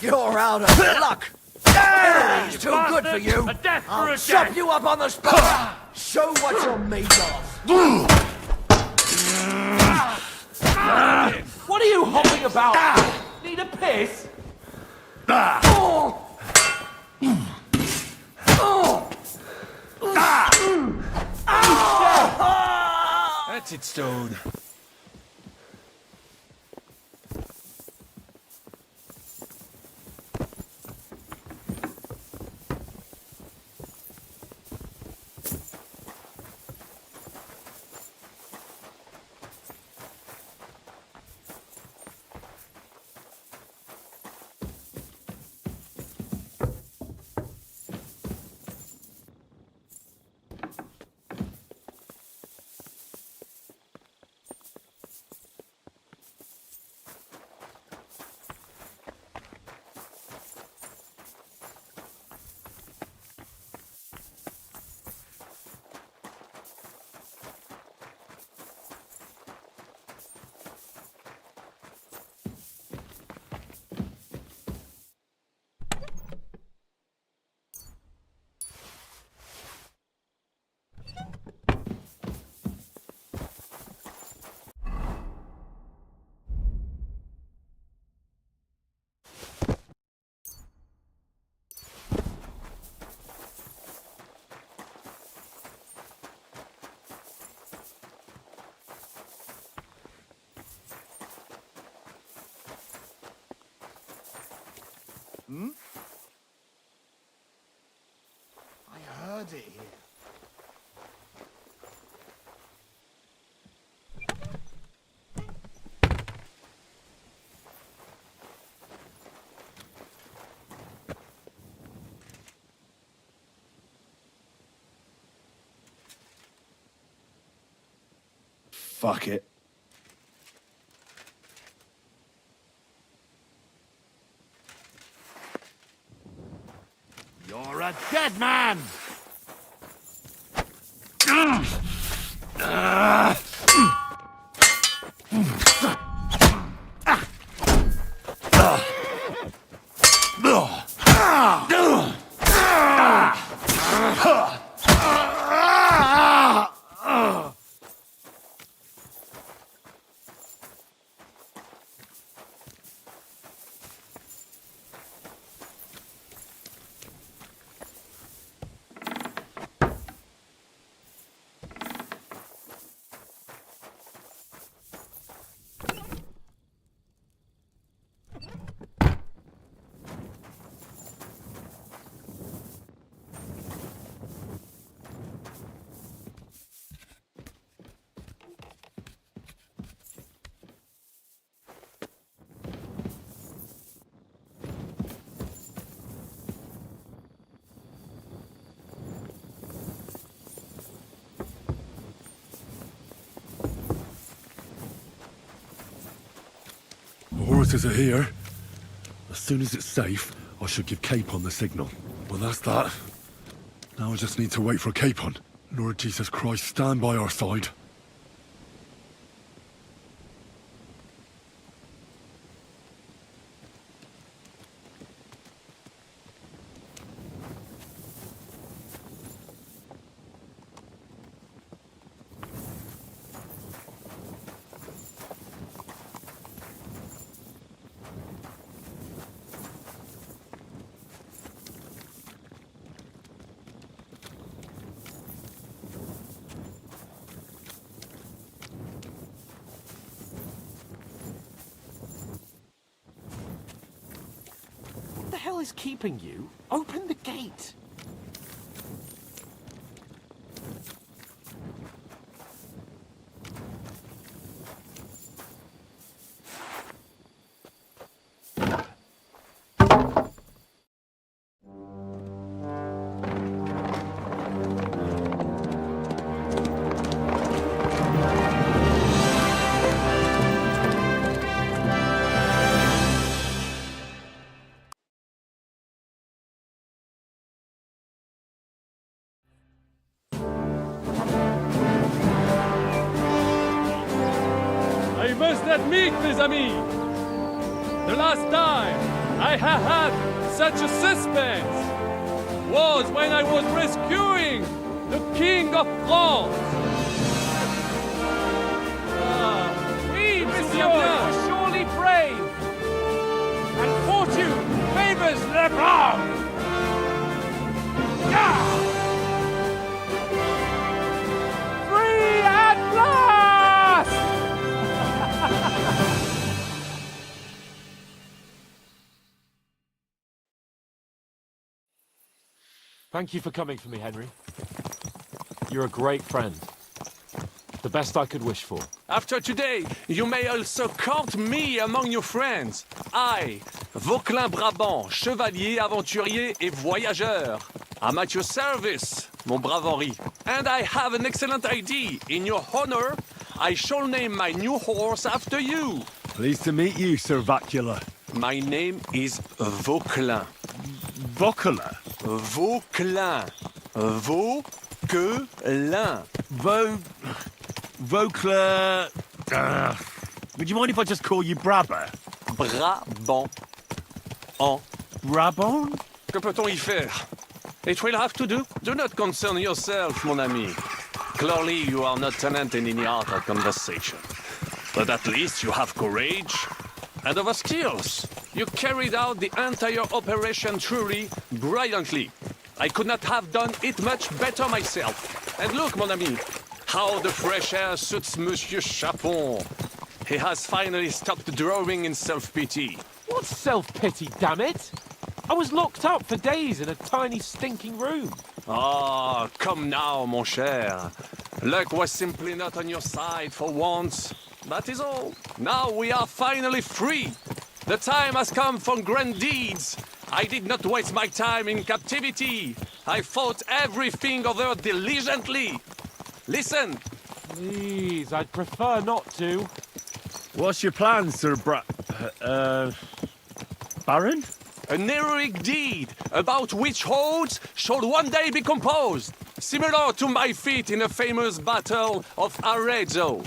You're out of luck. He's too good for you. A death for I'll a chop death. you up on the spot. Show what you're made of. What are you hopping about? Need a piss? That's it, Stone. Hmm? I heard it here. Fuck it. You're a dead man! The horses are here. As soon as it's safe, I should give Capon the signal. Well, that's that. Now I just need to wait for Capon. Lord Jesus Christ, stand by our side. What the hell is keeping you? Open the gate! I must admit, mes amis, the last time I have had such a suspense was when I was rescuing the King of France. Oui, monsieur, you're surely brave. And fortune favors the brave. Free at last! Thank you for coming for me, Henry. You're a great friend. The best I could wish for. After today, you may also count me among your friends. I, Vauquelin Brabant, chevalier, aventurier et voyageur. I'm at your service, mon brave Henri. And I have an excellent idea. In your honor, I shall name my new horse after you. Pleased to meet you, Sir Vacula. My name is Vauquelin. Vauquelin? Vauquelin. Vauquelin. Vauquelin... would you mind if I just call you Brabber? Brabant. En. Brabant? Que peut-on y faire? It will have to do. Do not concern yourself, mon ami. Clearly, you are not tenant in any art or conversation. But at least you have courage and other skills. You carried out the entire operation truly brilliantly. I could not have done it much better myself. And look, mon ami, how the fresh air suits Monsieur Capon. He has finally stopped drawing in self-pity. What self-pity, damn it? I was locked up for days in a tiny stinking room. Ah, come now, mon cher. Luck was simply not on your side for once. That is all. Now we are finally free. The time has come for grand deeds. I did not waste my time in captivity. I fought everything over diligently. Listen, Please, I'd prefer not to. What's your plan, Sir Baron? An heroic deed about which holds shall one day be composed, similar to my feat in the famous Battle of Arezzo.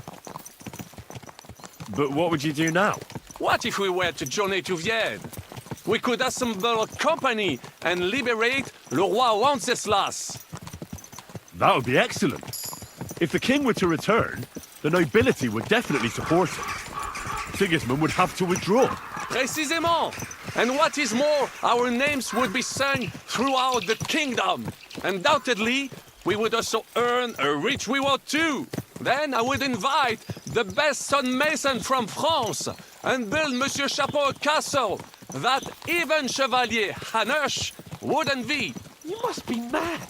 But what would you do now? What if we were to journey to Vienne? We could assemble a company and liberate le roi Wenceslaus. That would be excellent. If the king were to return, the nobility would definitely support him. Sigismund would have to withdraw. Précisément! And what is more, our names would be sung throughout the kingdom. Undoubtedly, we would also earn a rich reward too. Then I would invite the best stonemason from France and build Monsieur Capon a castle that even Chevalier Hanush would envy. You must be mad.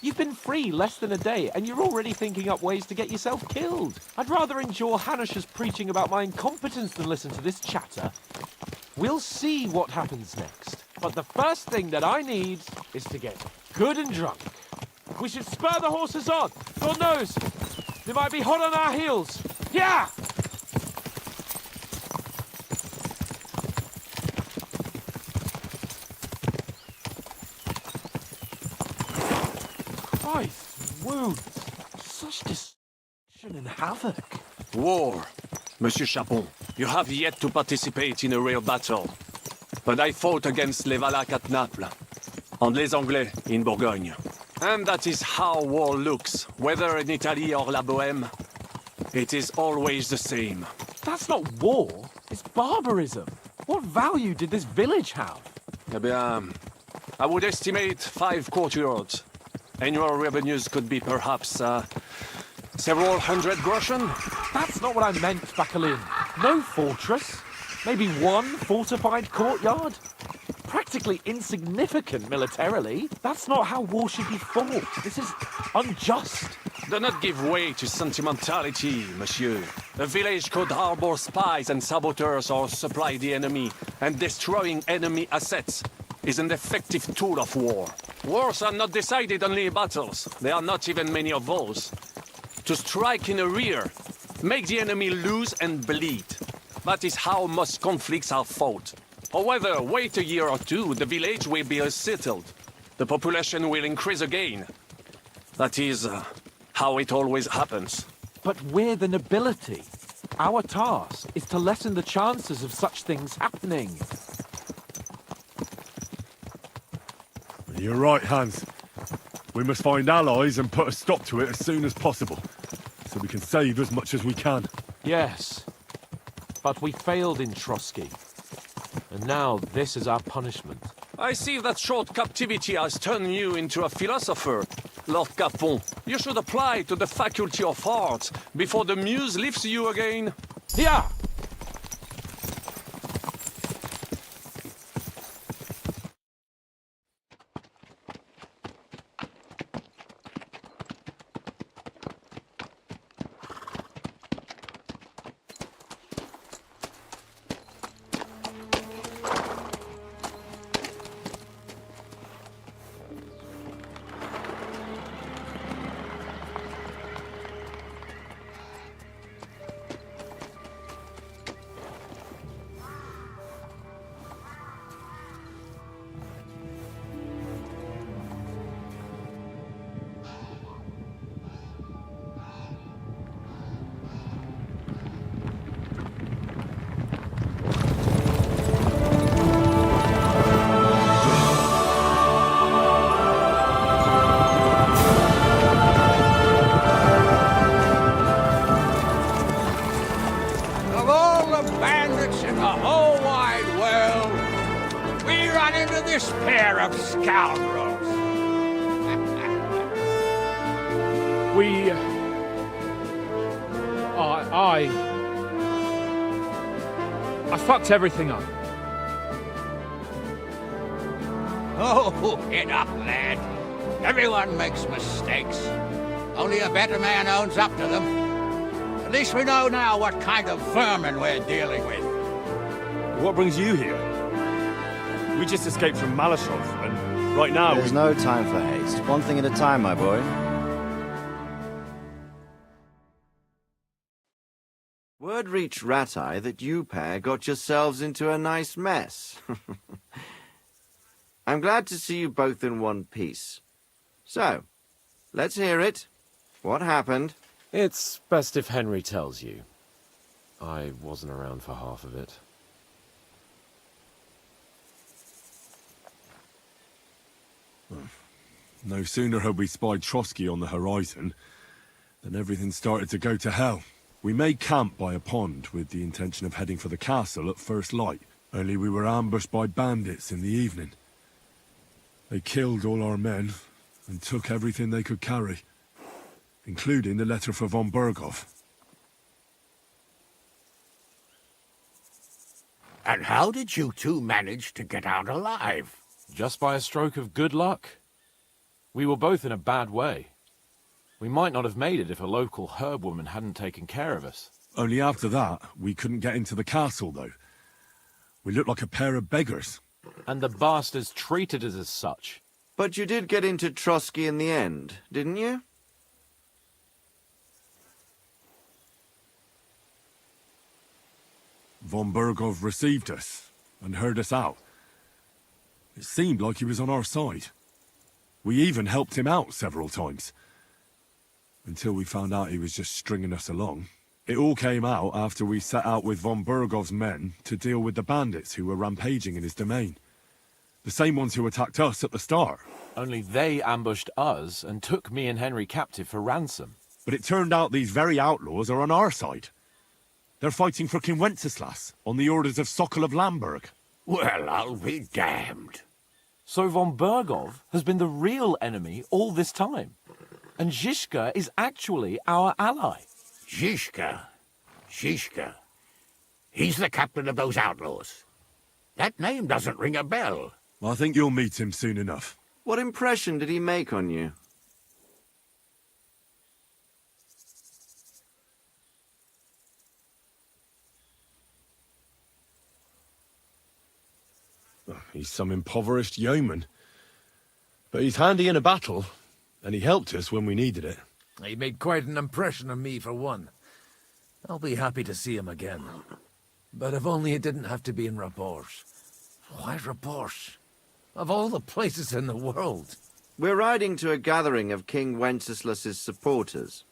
You've been free less than a day, and you're already thinking up ways to get yourself killed. I'd rather endure Hanush's preaching about my incompetence than listen to this chatter. We'll see what happens next. But the first thing that I need is to get good and drunk. We should spur the horses on. God knows, they might be hot on our heels. Yeah! Christ, wounds. Such destruction and havoc. War. Monsieur Capon, you have yet to participate in a real battle. But I fought against les Valaques at Naples, and les Anglais in Bourgogne. And that is how war looks, whether in Italy or La Bohème. It is always the same. That's not war, it's barbarism. What value did this village have? Eh bien, I would estimate 5 courtyards. Annual revenues could be perhaps, several hundred groschen. That's not what I meant, Bakalin. No fortress. Maybe one fortified courtyard. Practically insignificant militarily. That's not how war should be fought. This is unjust. Do not give way to sentimentality, monsieur. A village could harbor spies and saboteurs or supply the enemy, and destroying enemy assets is an effective tool of war. Wars are not decided only in battles. There are not even many of those. To strike in the rear, make the enemy lose and bleed. That is how most conflicts are fought. However, wait a year or two, the village will be settled. The population will increase again. That is how it always happens. But we're the nobility. Our task is to lessen the chances of such things happening. You're right, Hans. We must find allies and put a stop to it as soon as possible, so we can save as much as we can. Yes, but we failed in Trosky. And now this is our punishment. I see that short captivity has turned you into a philosopher, Lord Capon. You should apply to the Faculty of Arts before the muse lifts you again. Yeah! I fucked everything up. Oh, get up, lad. Everyone makes mistakes. Only a better man owns up to them. At least we know now what kind of vermin we're dealing with. What brings you here? We just escaped from Malashov, and right now There's no time for haste. One thing at a time, my boy. reach Rattay that you pair got yourselves into a nice mess. I'm glad to see you both in one piece. So, let's hear it. What happened? It's best if Henry tells you. I wasn't around for half of it. No sooner had we spied Trosky on the horizon than everything started to go to hell. We made camp by a pond with the intention of heading for the castle at first light, only we were ambushed by bandits in the evening. They killed all our men and took everything they could carry, including the letter for von Bergow. And how did you two manage to get out alive? Just by a stroke of good luck. We were both in a bad way. We might not have made it if a local herb woman hadn't taken care of us. Only after that, we couldn't get into the castle, though. We looked like a pair of beggars. And the bastards treated us as such. But you did get into Trosky in the end, didn't you? Von Bergow received us and heard us out. It seemed like he was on our side. We even helped him out several times. Until we found out he was just stringing us along. It all came out after we set out with von Bergow's men to deal with the bandits who were rampaging in his domain. The same ones who attacked us at the start. Only they ambushed us and took me and Henry captive for ransom. But it turned out these very outlaws are on our side. They're fighting for King Wenceslaus on the orders of Sokol of Lamberg. Well, I'll be damned. So von Bergow has been the real enemy all this time. And Zizka is actually our ally. Zizka? He's the captain of those outlaws. That name doesn't ring a bell. I think you'll meet him soon enough. What impression did he make on you? He's some impoverished yeoman. But he's handy in a battle, and he helped us when we needed it. He made quite an impression on me, for one. I'll be happy to see him again. But if only it didn't have to be in Rattay. Why Rattay? Of all the places in the world. We're riding to a gathering of King Wenceslaus's supporters.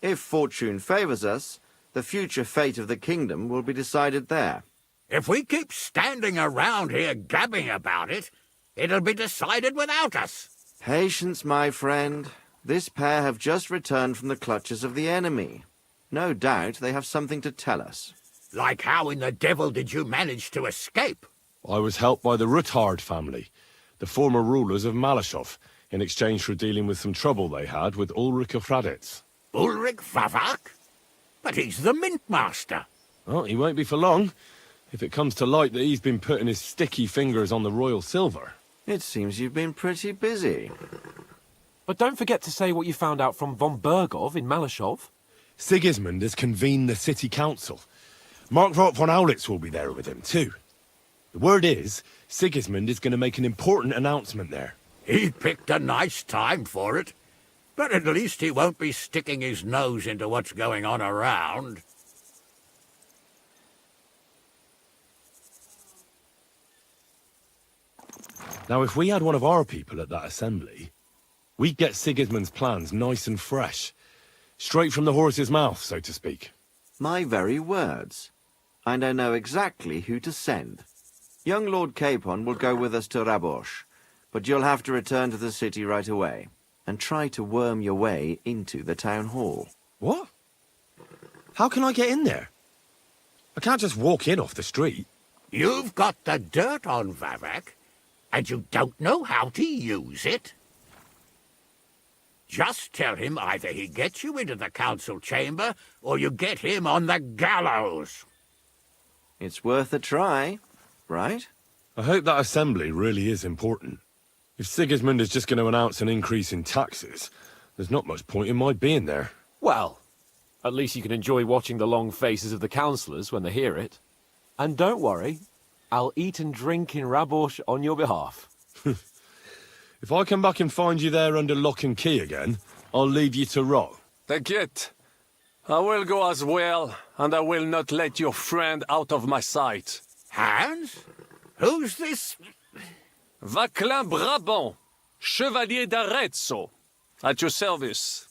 If fortune favours us, the future fate of the kingdom will be decided there. If we keep standing around here gabbing about it, it'll be decided without us. Patience, my friend. This pair have just returned from the clutches of the enemy. No doubt they have something to tell us. Like how in the devil did you manage to escape? I was helped by the Rattay family, the former rulers of Malashov, in exchange for dealing with some trouble they had with Ulrich of Raditz. Ulrich Favak? But he's the mint master. Well, he won't be for long, if it comes to light that he's been putting his sticky fingers on the royal silver. It seems you've been pretty busy. But don't forget to say what you found out from von Bergow in Malashov. Sigismund has convened the city council. Markvart von Aulitz will be there with him, too. The word is, Sigismund is going to make an important announcement there. He picked a nice time for it. But at least he won't be sticking his nose into what's going on around. Now, if we had one of our people at that assembly, we'd get Sigismund's plans nice and fresh. Straight from the horse's mouth, so to speak. My very words. And I know exactly who to send. Young Lord Capon will go with us to Rabosh, but you'll have to return to the city right away, and try to worm your way into the town hall. What? How can I get in there? I can't just walk in off the street. You've got the dirt on Vavak, and you don't know how to use it? Just tell him either he gets you into the council chamber, or you get him on the gallows. It's worth a try, right? I hope that assembly really is important. If Sigismund is just going to announce an increase in taxes, there's not much point in my being there. Well, at least you can enjoy watching the long faces of the councillors when they hear it. And don't worry, I'll eat and drink in Rabosh on your behalf. If I come back and find you there under lock and key again, I'll leave you to rot. T'inquiète. I will go as well, and I will not let your friend out of my sight. Hans? Who's this? Vaclin Brabant, Chevalier d'Arezzo, at your service.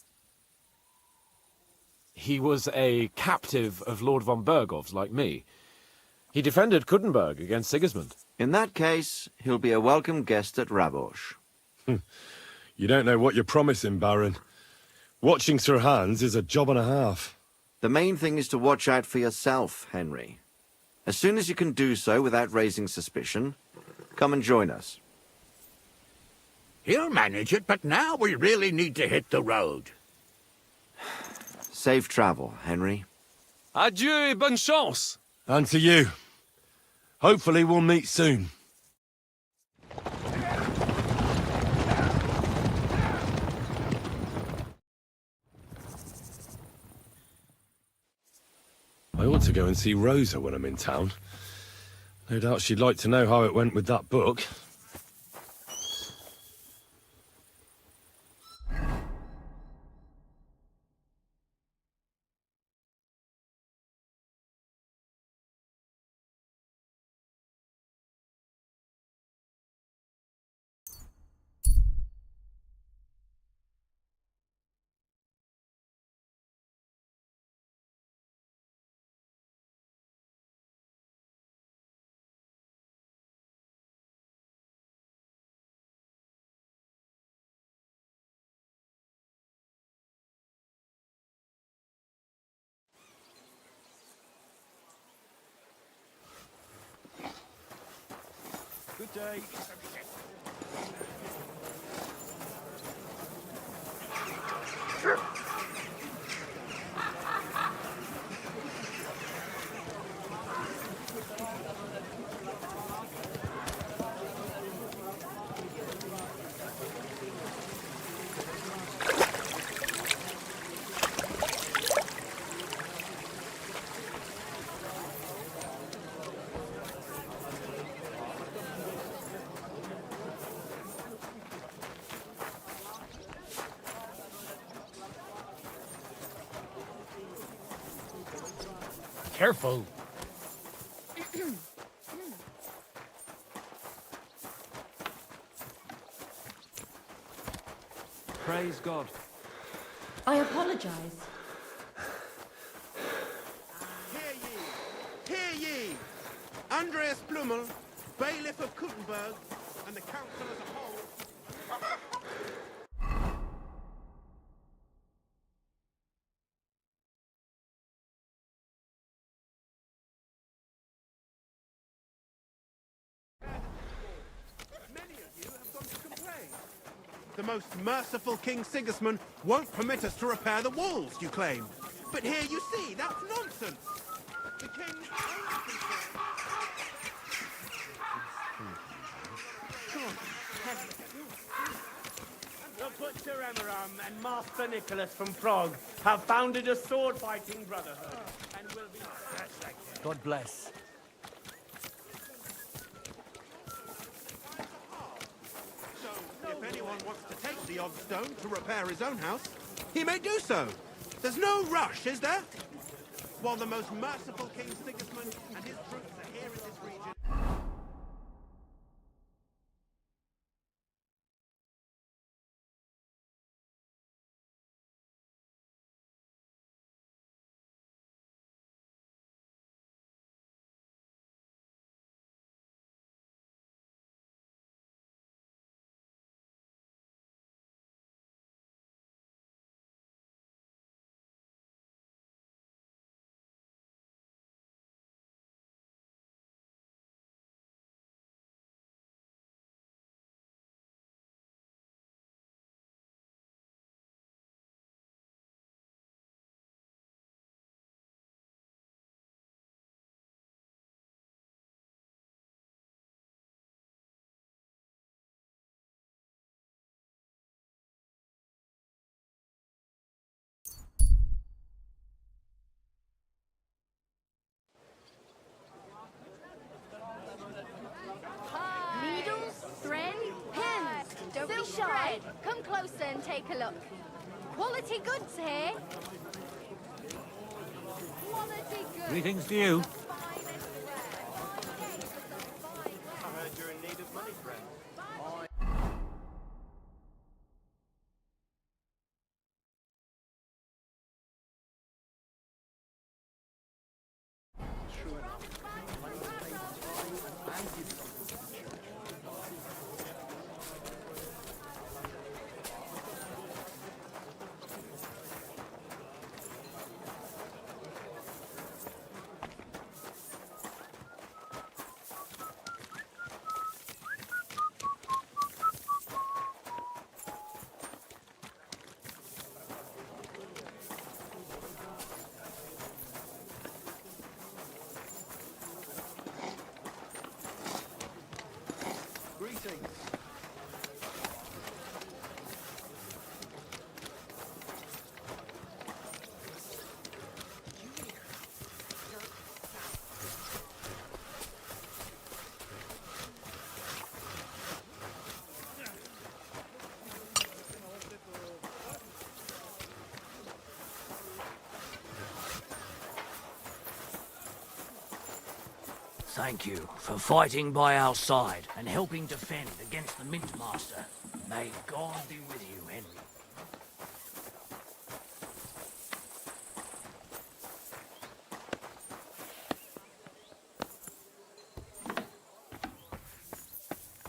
He was a captive of Lord von Bergow's, like me. He defended Kuttenberg against Sigismund. In that case, he'll be a welcome guest at Rabosh. You don't know what you're promising, Baron. Watching Sir Hans is a job and a half. The main thing is to watch out for yourself, Henry. As soon as you can do so without raising suspicion, come and join us. He'll manage it, but now we really need to hit the road. Safe travel, Henry. Adieu et bonne chance! And to you. Hopefully we'll meet soon. I ought to go and see Rosa when I'm in town. No doubt she'd like to know how it went with that book. Good day. Careful. Praise God. I apologize. Hear ye! Andreas Blumel, bailiff of Kuttenberg, and the council as a whole. Many of you have gone to complain. The most merciful King Sigismund won't permit us to repair the walls, you claim. But here you see, that's nonsense. The king The Butcher Emmeram and Master Nicholas from Prague have founded a sword-fighting brotherhood and will be... God bless. So, if anyone wants to take the odd stone to repair his own house, he may do so. There's no rush, is there? While the most merciful King Sigismund and his troops are here in this region... Needles, thread, pins. Don't be shy. Come closer and take a look. Quality goods here. Greetings to you. I heard you're in need of money, friend. Greetings. Thank you for fighting by our side and helping defend against the Mint Master. May God be with you, Henry.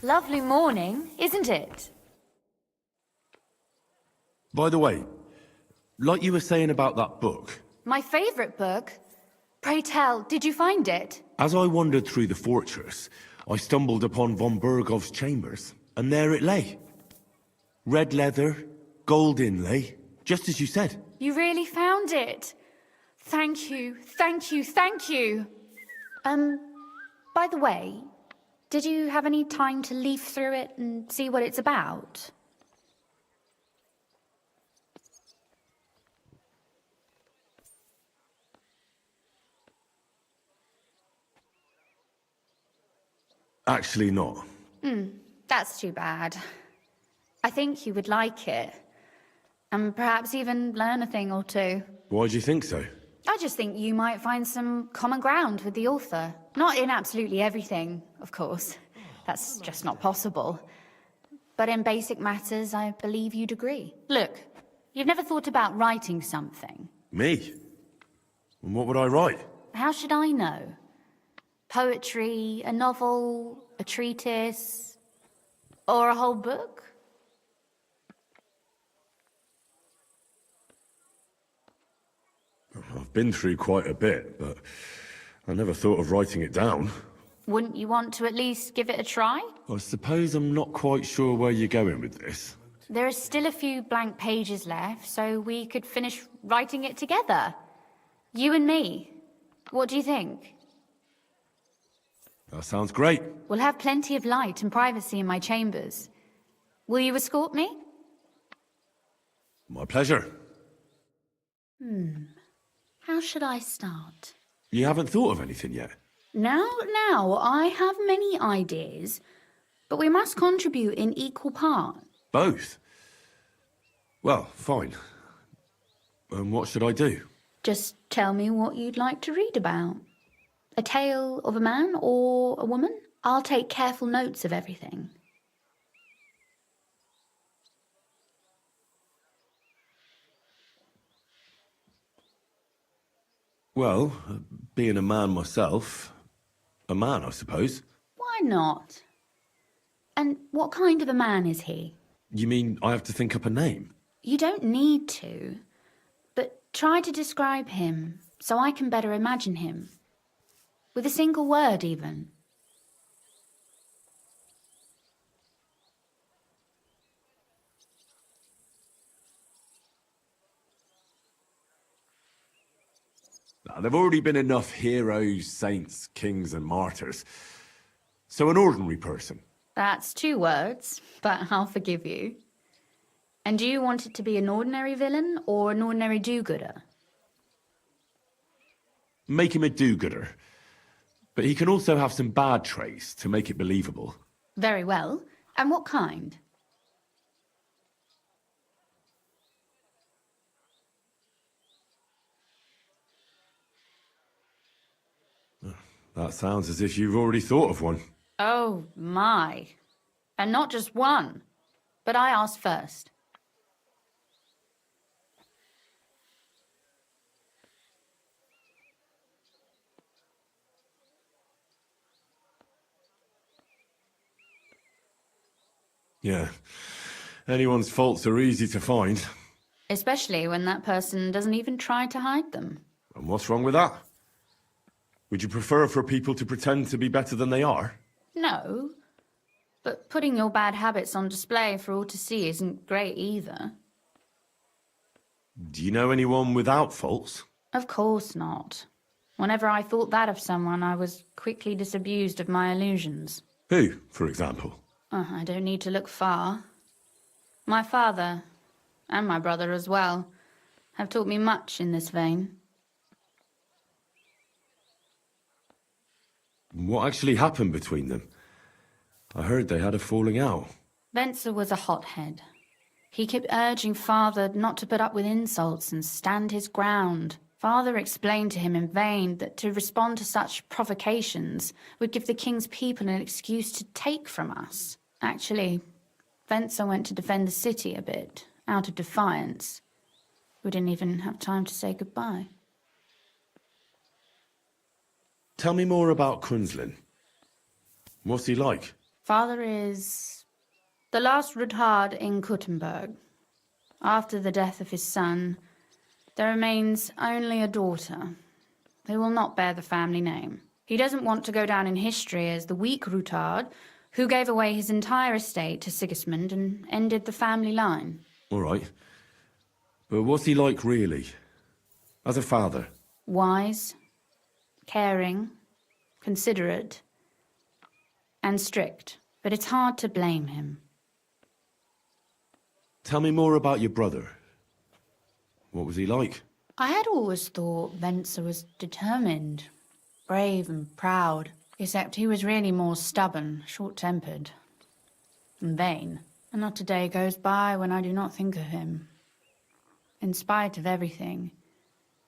Lovely morning, isn't it? By the way, like you were saying about that book, My favourite book. Pray tell, did you find it? as I wandered through the fortress, I stumbled upon von Bergow's chambers, and there it lay. Red leather, gold inlay, just as you said. You really found it. Thank you, thank you, thank you. By the way, did you have any time to leaf through it and see what it's about? Actually not. That's too bad. I think you would like it. And perhaps even learn a thing or two. Why do you think so? I just think you might find some common ground with the author. Not in absolutely everything, of course. That's just not possible. But in basic matters, I believe you'd agree. Look, you've never thought about writing something. Me? And what would I write? How should I know? Poetry, a novel, a treatise, or a whole book? I've been through quite a bit, but I never thought of writing it down. Wouldn't you want to at least give it a try? I suppose I'm not quite sure where you're going with this. There are still a few blank pages left, so we could finish writing it together. You and me. What do you think? That sounds great. We'll have plenty of light and privacy in my chambers. Will you escort me? My pleasure. How should I start? You haven't thought of anything yet? Now, I have many ideas, but we must contribute in equal parts. Both? Well, fine. And what should I do? Just tell me what you'd like to read about. A tale of a man or a woman? I'll take careful notes of everything. Well, being a man myself, a man, I suppose. Why not? And what kind of a man is he? You mean I have to think up a name? You don't need to, but try to describe him so I can better imagine him. With a single word, even. Now, there've already been enough heroes, saints, kings, and martyrs. So an ordinary person. That's 2 words, but I'll forgive you. And do you want it to be an ordinary villain or an ordinary do-gooder? Make him a do-gooder. But he can also have some bad traits to make it believable. Very well. And what kind? That sounds as if you've already thought of one. Oh, my. And not just one. But I asked first. Yeah. Anyone's faults are easy to find. Especially when that person doesn't even try to hide them. And what's wrong with that? Would you prefer for people to pretend to be better than they are? No. But putting your bad habits on display for all to see isn't great either. Do you know anyone without faults? Of course not. Whenever I thought that of someone, I was quickly disabused of my illusions. Who, for example? I don't need to look far. My father, and my brother as well, have taught me much in this vein. What actually happened between them? I heard they had a falling out. Wenzel was a hothead. He kept urging Father not to put up with insults and stand his ground. Father explained to him in vain that to respond to such provocations would give the king's people an excuse to take from us. Actually, Wenzel went to defend the city a bit, out of defiance. We didn't even have time to say goodbye. Tell me more about Kunzlin. What's he like? Father is the last Ruthard in Kuttenberg. After the death of his son, there remains only a daughter who will not bear the family name. He doesn't want to go down in history as the weak Ruthard who gave away his entire estate to Sigismund and ended the family line. All right. But what's he like, really? As a father? Wise, caring, considerate, and strict. But it's hard to blame him. Tell me more about your brother. What was he like? I had always thought Wenzel was determined, brave and proud. Except he was really more stubborn, short-tempered, and vain. And not a day goes by when I do not think of him. In spite of everything,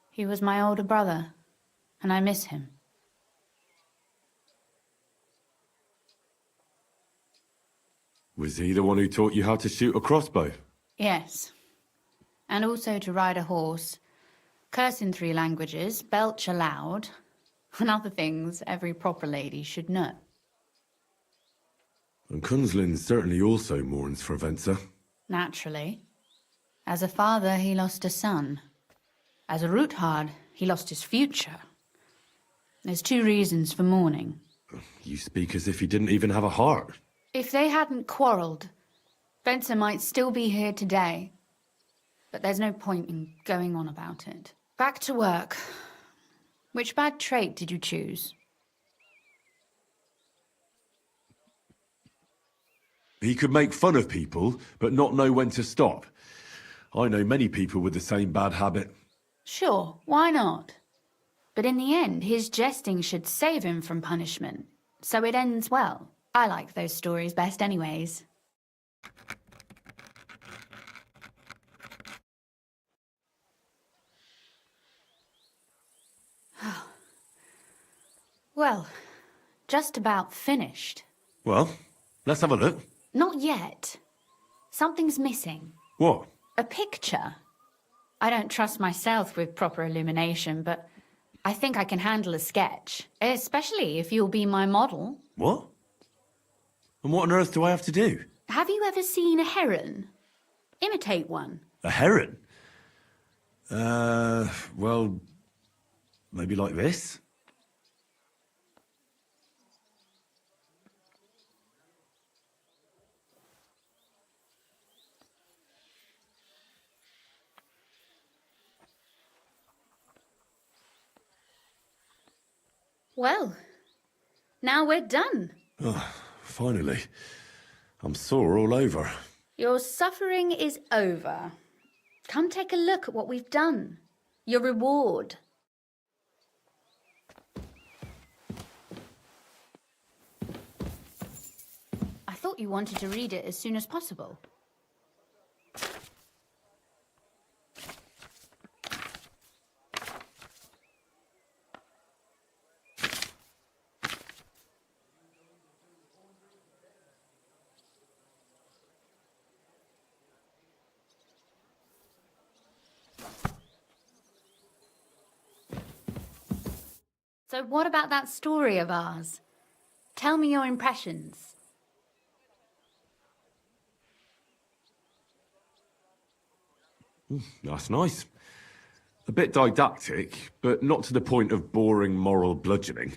he was my older brother, and I miss him. Was he the one who taught you how to shoot a crossbow? Yes. And also to ride a horse, curse in 3 languages, belch aloud, and other things every proper lady should know. And Kunzlin certainly also mourns for Wenzel. Naturally. As a father, he lost a son. As a Ruthard, he lost his future. There's 2 reasons for mourning. You speak as if he didn't even have a heart. If they hadn't quarrelled, Wenzel might still be here today. But there's no point in going on about it. Back to work. Which bad trait did you choose? He could make fun of people, but not know when to stop. I know many people with the same bad habit. Sure, why not? But in the end, his jesting should save him from punishment. So it ends well. I like those stories best anyways. Well, just about finished. Well, let's have a look. Not yet. Something's missing. What? A picture. I don't trust myself with proper illumination, but I think I can handle a sketch. Especially if you'll be my model. What? And what on earth do I have to do? Have you ever seen a heron? Imitate one. A heron? Well, maybe like this? Well, now we're done. Oh, finally. I'm sore all over. Your suffering is over. Come take a look at what we've done. Your reward. I thought you wanted to read it as soon as possible. So what about that story of ours? Tell me your impressions. That's nice. A bit didactic, but not to the point of boring moral bludgeoning.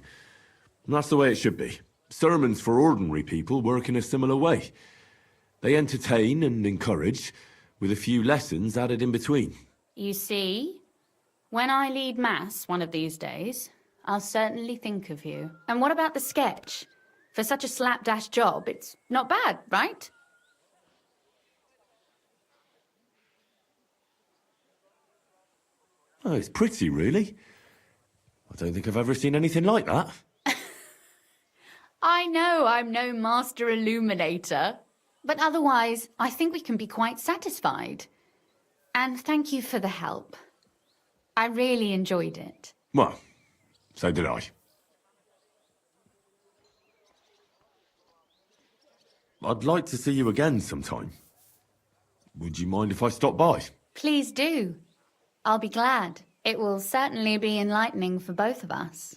And that's the way it should be. Sermons for ordinary people work in a similar way. They entertain and encourage, with a few lessons added in between. You see, when I lead Mass one of these days, I'll certainly think of you. And what about the sketch? For such a slapdash job, it's not bad, right? Oh, it's pretty, really. I don't think I've ever seen anything like that. I know I'm no master illuminator, but otherwise, I think we can be quite satisfied. And thank you for the help. I really enjoyed it. Well, so did I. I'd like to see you again sometime. Would you mind if I stop by? Please do. I'll be glad. It will certainly be enlightening for both of us.